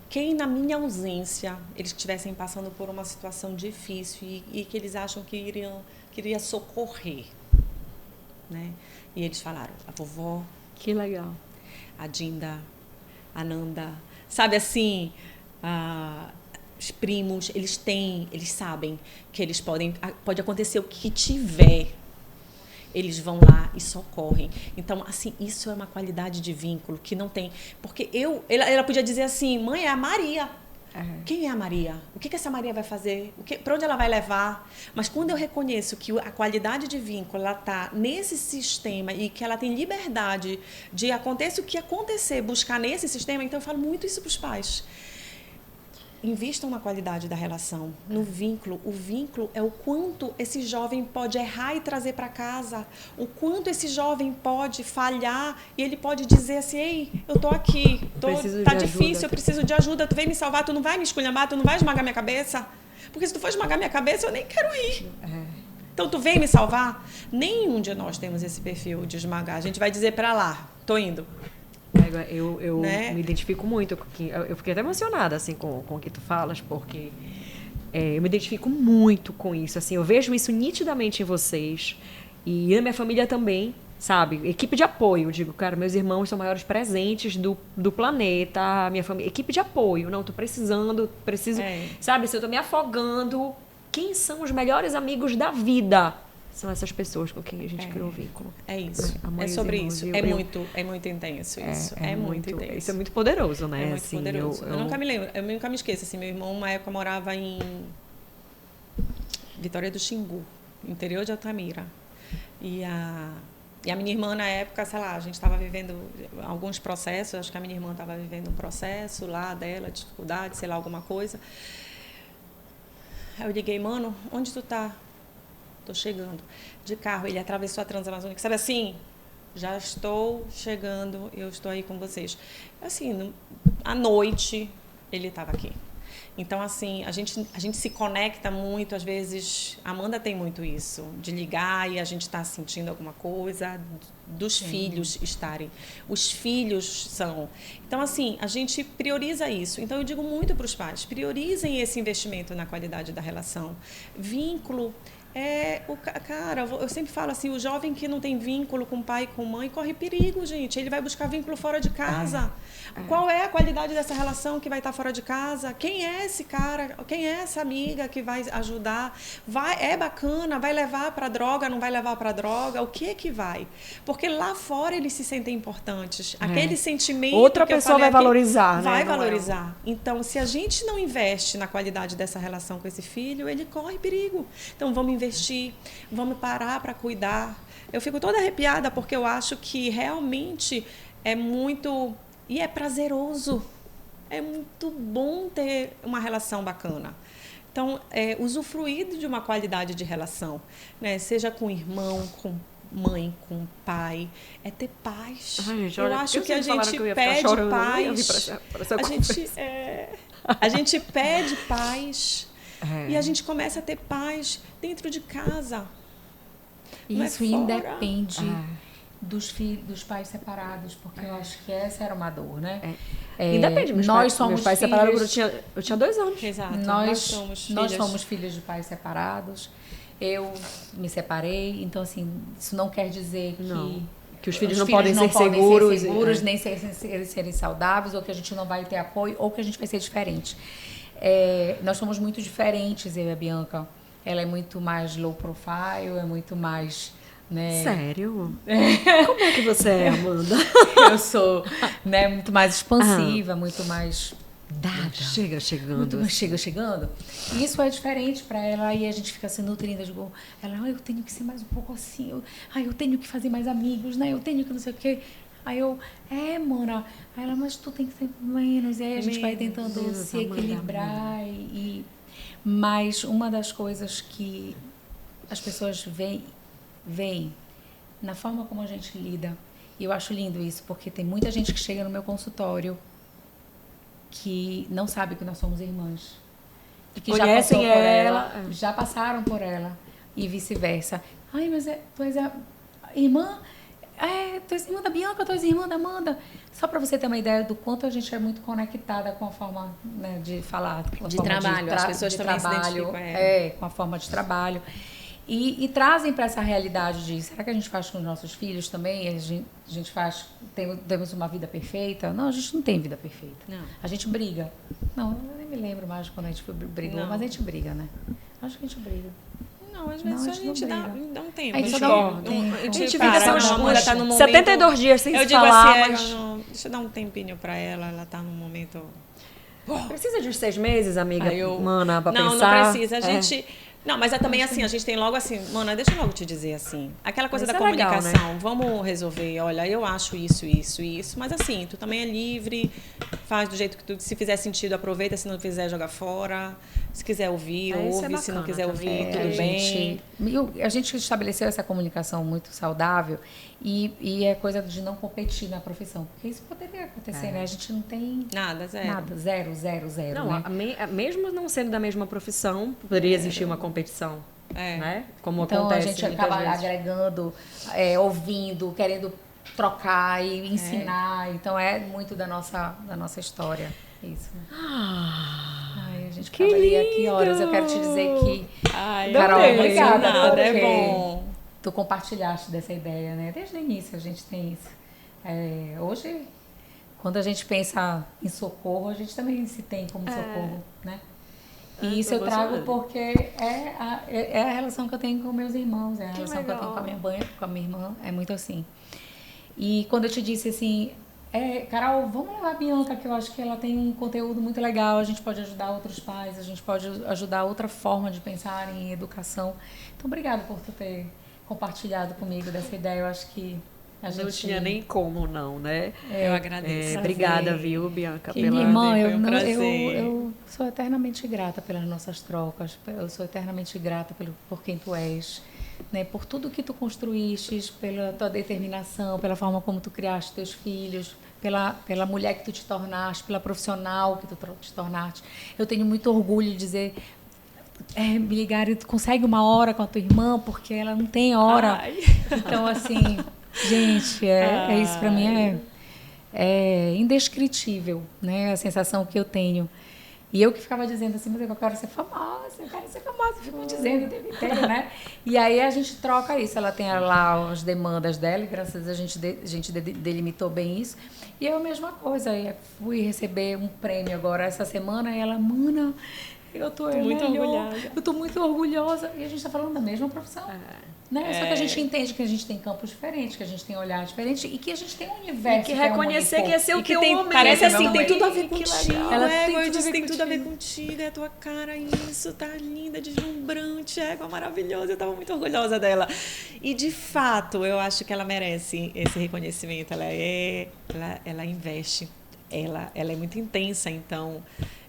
Quem, na minha ausência, eles estivessem passando por uma situação difícil e que eles acham que iria socorrer. Né? E eles falaram, a vovó, que legal, a Dinda, a Nanda, sabe assim, os primos, eles sabem que eles pode acontecer o que tiver, eles vão lá e socorrem. Então, assim, isso é uma qualidade de vínculo que não tem, porque ela podia dizer assim, mãe, é a Maria. Quem é a Maria? O que essa Maria vai fazer? Para onde ela vai levar? Mas quando eu reconheço que a qualidade de vínculo está nesse sistema e que ela tem liberdade de aconteça o que acontecer, buscar nesse sistema, então eu falo muito isso para os pais. Invistam na qualidade da relação, no vínculo. O vínculo é o quanto esse jovem pode errar e trazer para casa, o quanto esse jovem pode falhar e ele pode dizer assim, ei, eu tô aqui, tá difícil, eu preciso de ajuda, tu vem me salvar, tu não vai me esculhambar, tu não vai esmagar minha cabeça, porque se tu for esmagar minha cabeça, eu nem quero ir. Então, tu vem me salvar? Nenhum de nós temos esse perfil de esmagar. A gente vai dizer para lá, tô indo. Eu me identifico muito com que eu fiquei até emocionada assim com o que tu falas, porque eu me identifico muito com isso, assim, eu vejo isso nitidamente em vocês e na minha família também, sabe? Equipe de apoio, digo, cara, meus irmãos são maiores presentes do planeta, minha família, equipe de apoio, não, tô precisando, sabe? Se eu tô me afogando, quem são os melhores amigos da vida? São essas pessoas com quem a gente criou um vínculo. É isso. É sobre isso. É muito intenso isso. É muito intenso. Isso é muito poderoso, né? É muito poderoso. Eu nunca me lembro. Eu nunca me esqueço. Assim, meu irmão, uma época, morava em Vitória do Xingu, interior de Altamira. E a minha irmã, na época, sei lá, a gente estava vivendo alguns processos. Acho que a minha irmã estava vivendo um processo lá dela, dificuldade, sei lá, alguma coisa. Aí eu liguei, mano, onde tu tá? Estou chegando de carro. Ele atravessou a Transamazônica, sabe assim, já estou chegando, eu estou aí com vocês. Assim, à noite ele estava aqui. Então, assim, a gente se conecta muito, às vezes, a Amanda tem muito isso, de ligar e a gente está sentindo alguma coisa, dos filhos estarem. Os filhos são. Então, assim, a gente prioriza isso. Então, eu digo muito para os pais, priorizem esse investimento na qualidade da relação. Vínculo Cara, eu sempre falo assim, o jovem que não tem vínculo com pai e com mãe corre perigo, gente. Ele vai buscar vínculo fora de casa. Qual é a qualidade dessa relação que vai estar fora de casa? Quem é esse cara? Quem é essa amiga que vai ajudar? É bacana? Vai levar para droga? Não vai levar para droga? O que vai? Porque lá fora eles se sentem importantes. Aquele sentimento outra que pessoa vai valorizar, vai né? valorizar. Então, se a gente não investe na qualidade dessa relação com esse filho, ele corre perigo. Então, vamos investir, vamos parar para cuidar. Eu fico toda arrepiada porque eu acho que realmente é muito... E é prazeroso. É muito bom ter uma relação bacana. Então, usufruir de uma qualidade de relação, né? Seja com irmão, com mãe, com pai, é ter paz. Ai, gente, eu acho que a gente pede paz. A gente pede paz e a gente começa a ter paz dentro de casa. Isso independe dos pais separados, porque eu acho que essa era uma dor, né? Independe, meus pais separados, eu tinha 2 anos. Exato. Nós somos filhos de pais separados. Eu me separei, então assim, isso não quer dizer que os filhos não podem ser seguros, nem serem saudáveis, ou que a gente não vai ter apoio, ou que a gente vai ser diferente. Nós somos muito diferentes, eu e a Bianca. Ela é muito mais low profile, é muito mais... Né? Sério? Como é que você é, Amanda? Eu sou, né, muito mais expansiva, muito mais dada. Chegando. E isso é diferente para ela, e a gente fica se nutrindo. Eu tenho que ser mais um pouco assim, eu tenho que fazer mais amigos, né? Eu tenho que não sei o quê. Aí eu, mana. Aí ela, mas tu tem que ser menos. E aí a gente vai tentando se equilibrar. Mas uma das coisas que as pessoas veem na forma como a gente lida, e eu acho lindo isso, porque tem muita gente que chega no meu consultório que não sabe que nós somos irmãs, e que conhecem já passaram por ela, e vice-versa. Ai, mas tu és a irmã, tu és irmã da Bianca, tu és irmã da Amanda. Só para você ter uma ideia do quanto a gente é muito conectada com a forma, né, de falar, com a de forma trabalho, as pessoas também se identificam com a forma de trabalho. E trazem para essa realidade de, será que a gente faz com os nossos filhos também? A gente faz, temos uma vida perfeita? Não, a gente não tem vida perfeita. Não. A gente briga. Não, eu nem me lembro mais quando a gente brigou, mas a gente briga, né? Acho que a gente briga. Não, às vezes a gente dá um tempo. A gente fica assim, uns 72 dias sem se falar. Eu digo assim, deixa eu dar um tempinho para ela, ela tá num momento... Precisa de uns 6 meses, amiga, mana, pra pensar? Não precisa. A gente... Não, mas é também assim, a gente tem logo assim, mana, deixa eu logo te dizer assim, aquela coisa da comunicação, legal, né? Vamos resolver, olha, eu acho isso, mas assim, tu também é livre, faz do jeito que tu, se fizer sentido, aproveita, se não fizer, joga fora, se quiser ouvir, ouve, se não quiser ouvir, tudo bem. A gente estabeleceu essa comunicação muito saudável e é coisa de não competir na profissão, porque isso poderia acontecer, né? A gente não tem... Nada, zero. Não, né? Mesmo não sendo da mesma profissão, poderia existir uma competição, né? Como então, acontece a gente acaba agregando, ouvindo, querendo trocar e ensinar. Então, é muito da nossa história. Isso. Ai, a gente ficaria aqui horas. Eu quero te dizer que... Carol, obrigada. Nada, é bom. Tu compartilhaste dessa ideia, né? Desde o início a gente tem isso. Hoje, quando a gente pensa em socorro, a gente também se tem como socorro, né? E isso eu trago porque é a relação que eu tenho com meus irmãos, é a relação que eu tenho com a minha mãe, com a minha irmã, é muito assim. E quando eu te disse assim, Carol, vamos levar a Bianca, que eu acho que ela tem um conteúdo muito legal, a gente pode ajudar outros pais, a gente pode ajudar outra forma de pensar em educação. Então, obrigada por tu ter compartilhado comigo dessa ideia, eu acho que a gente... Não tinha nem como não, né? Eu agradeço. Obrigada, viu, Bianca, pela... Minha irmã, eu sou eternamente grata pelas nossas trocas, eu sou eternamente grata por quem tu és, né? Por tudo que tu construíste, pela tua determinação, pela forma como tu criaste teus filhos, pela mulher que tu te tornaste, pela profissional que tu te tornaste. Eu tenho muito orgulho de dizer... me ligaram, tu consegue uma hora com a tua irmã, porque ela não tem hora. Então, assim... Gente, isso para mim é indescritível, né? A sensação que eu tenho E eu que ficava dizendo assim, mas eu quero ser famosa, fico dizendo o tempo inteiro, né? E aí a gente troca isso, ela tem lá as demandas dela, e graças a Deus a gente delimitou bem isso. E eu a mesma coisa, eu fui receber um prêmio agora essa semana, e ela, mana, eu tô muito orgulhosa. Eu tô muito orgulhosa. E a gente tá falando da mesma profissão. Né? Só que a gente entende que a gente tem campos diferentes, que a gente tem olhar diferente e que a gente tem um universo. E que reconhecer que esse é o teu homem. Parece assim, tem que tudo a ver contigo. Ela tem tudo a ver contigo, é a tua cara, isso, tá linda, deslumbrante, égua maravilhosa. Eu tava muito orgulhosa dela. E de fato, eu acho que ela merece esse reconhecimento. Ela investe. Ela é muito intensa, então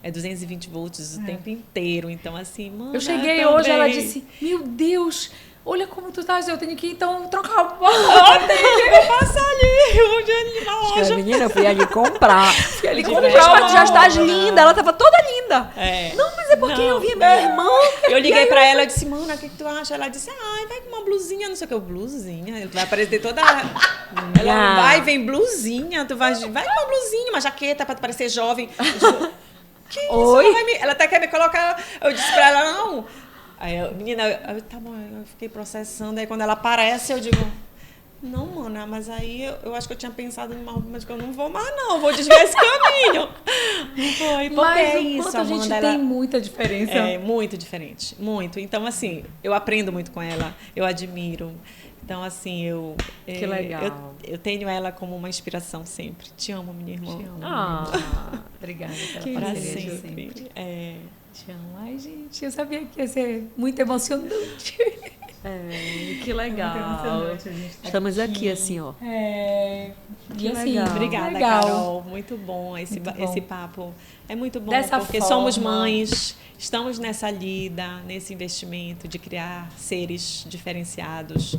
é 220 volts o tempo inteiro. Então, assim, mano. Eu cheguei hoje, ela disse: Meu Deus, olha como tu estás, eu tenho que então trocar a bola. Eu tenho que passar ali, na loja. Menina, eu fui ali comprar. Mas já estás linda, ela tava toda linda. Não, mas é porque eu vi a minha irmã. Eu liguei pra ela e disse, mana, o que tu acha? Ela disse, vai com uma blusinha, não sei o que, blusinha. Tu vai aparecer toda... Ela vai, vem blusinha, tu vai com uma blusinha, uma jaqueta pra tu parecer jovem. Que isso? Oi? Ela até quer me colocar... Eu disse pra ela, não... Aí, menina, tá bom, eu fiquei processando. Aí, quando ela aparece, eu digo... Não, mana, mas aí eu acho que eu tinha pensado numa roupa, mas que eu não vou mais, não. Eu vou desviar esse caminho. Não foi, porque mas é isso, a gente tem muita diferença. É, muito diferente. Muito. Então, assim, eu aprendo muito com ela. Eu admiro. Então, assim, Que legal. Eu tenho ela como uma inspiração sempre. Te amo, minha irmã. Te amo. Obrigada pela parceria de sempre. Te amo. Ai, gente, eu sabia que ia ser muito emocionante. Que legal. Estamos aqui assim, ó. E assim, legal. Obrigada, legal. Carol. Muito bom esse papo. É muito bom, Dessa porque forma, somos mães, estamos nessa lida, nesse investimento de criar seres diferenciados,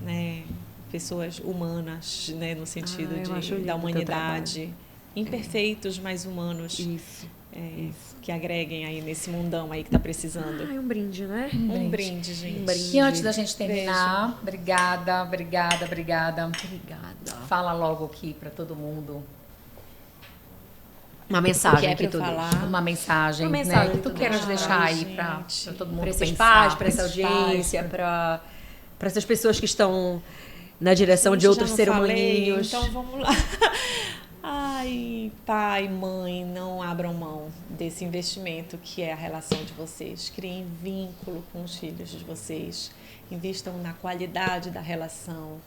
né? Pessoas humanas, né? No sentido da humanidade. Imperfeitos, mas humanos. Isso. Que agreguem aí nesse mundão aí que tá precisando. Um brinde, né? Um brinde, gente. Um brinde. E antes da gente terminar, obrigada. Fala logo aqui para todo mundo. Uma mensagem que tu falar. Uma mensagem, né? Que tu queiras deixar aí para todo mundo para esses pensar, pais, para essa audiência, para essas pessoas que estão na direção de outros seres humaninhos. Então vamos lá. Ai, pai, mãe, não abram mão desse investimento que é a relação de vocês. Criem vínculo com os filhos de vocês. Invistam na qualidade da relação.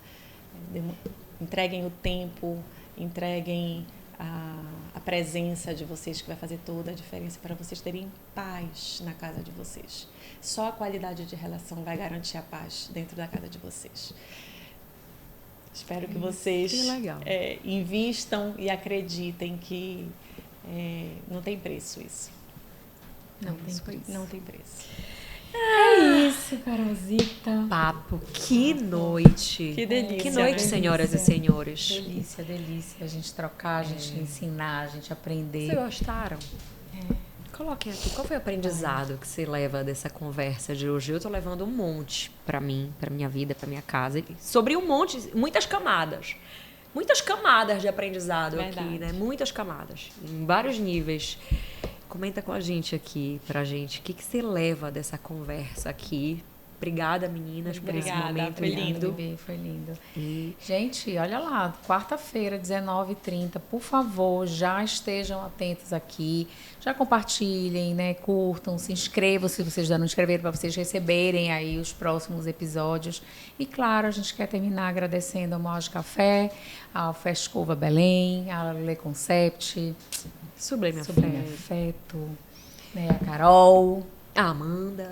Entreguem o tempo, entreguem a presença de vocês, que vai fazer toda a diferença para vocês terem paz na casa de vocês. Só a qualidade de relação vai garantir a paz dentro da casa de vocês. Espero que vocês invistam e acreditem que não tem preço isso. Não tem preço. É isso, Carolzita. Papo. Que noite. Que delícia. Que noite, senhoras e senhores. Delícia. A gente trocar, a gente ensinar, a gente aprender. Vocês gostaram? Coloquem aqui, qual foi o aprendizado que você leva dessa conversa de hoje? Eu tô levando um monte pra mim, pra minha vida, pra minha casa. Sobre muitas camadas. Muitas camadas de aprendizado aqui, né? Muitas camadas, em vários níveis. Comenta com a gente aqui, pra gente, o que você leva dessa conversa aqui. Obrigada, meninas, por esse momento. Foi lindo. Foi lindo. Gente, olha lá, quarta-feira, 19h30, por favor, já estejam atentos aqui, já compartilhem, né, curtam, se inscrevam se vocês já não inscreveram, para vocês receberem aí os próximos episódios. E claro, a gente quer terminar agradecendo ao Mal de Café, ao Fescova Belém, ao Le Concept, Sublime Afeto, né, a Carol, a Amanda,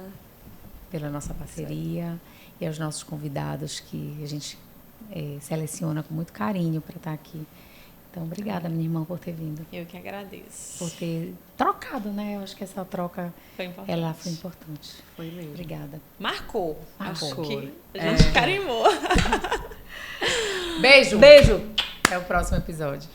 pela nossa parceria, e aos nossos convidados que a gente seleciona com muito carinho para estar aqui. Então, obrigada, minha irmã, por ter vindo. Eu que agradeço. Por ter trocado, né? Eu acho que essa troca foi importante. Ela foi importante. Foi mesmo. Obrigada. Marcou. Marcou. Acho que a gente carimbou. Beijo. Beijo. Até o próximo episódio.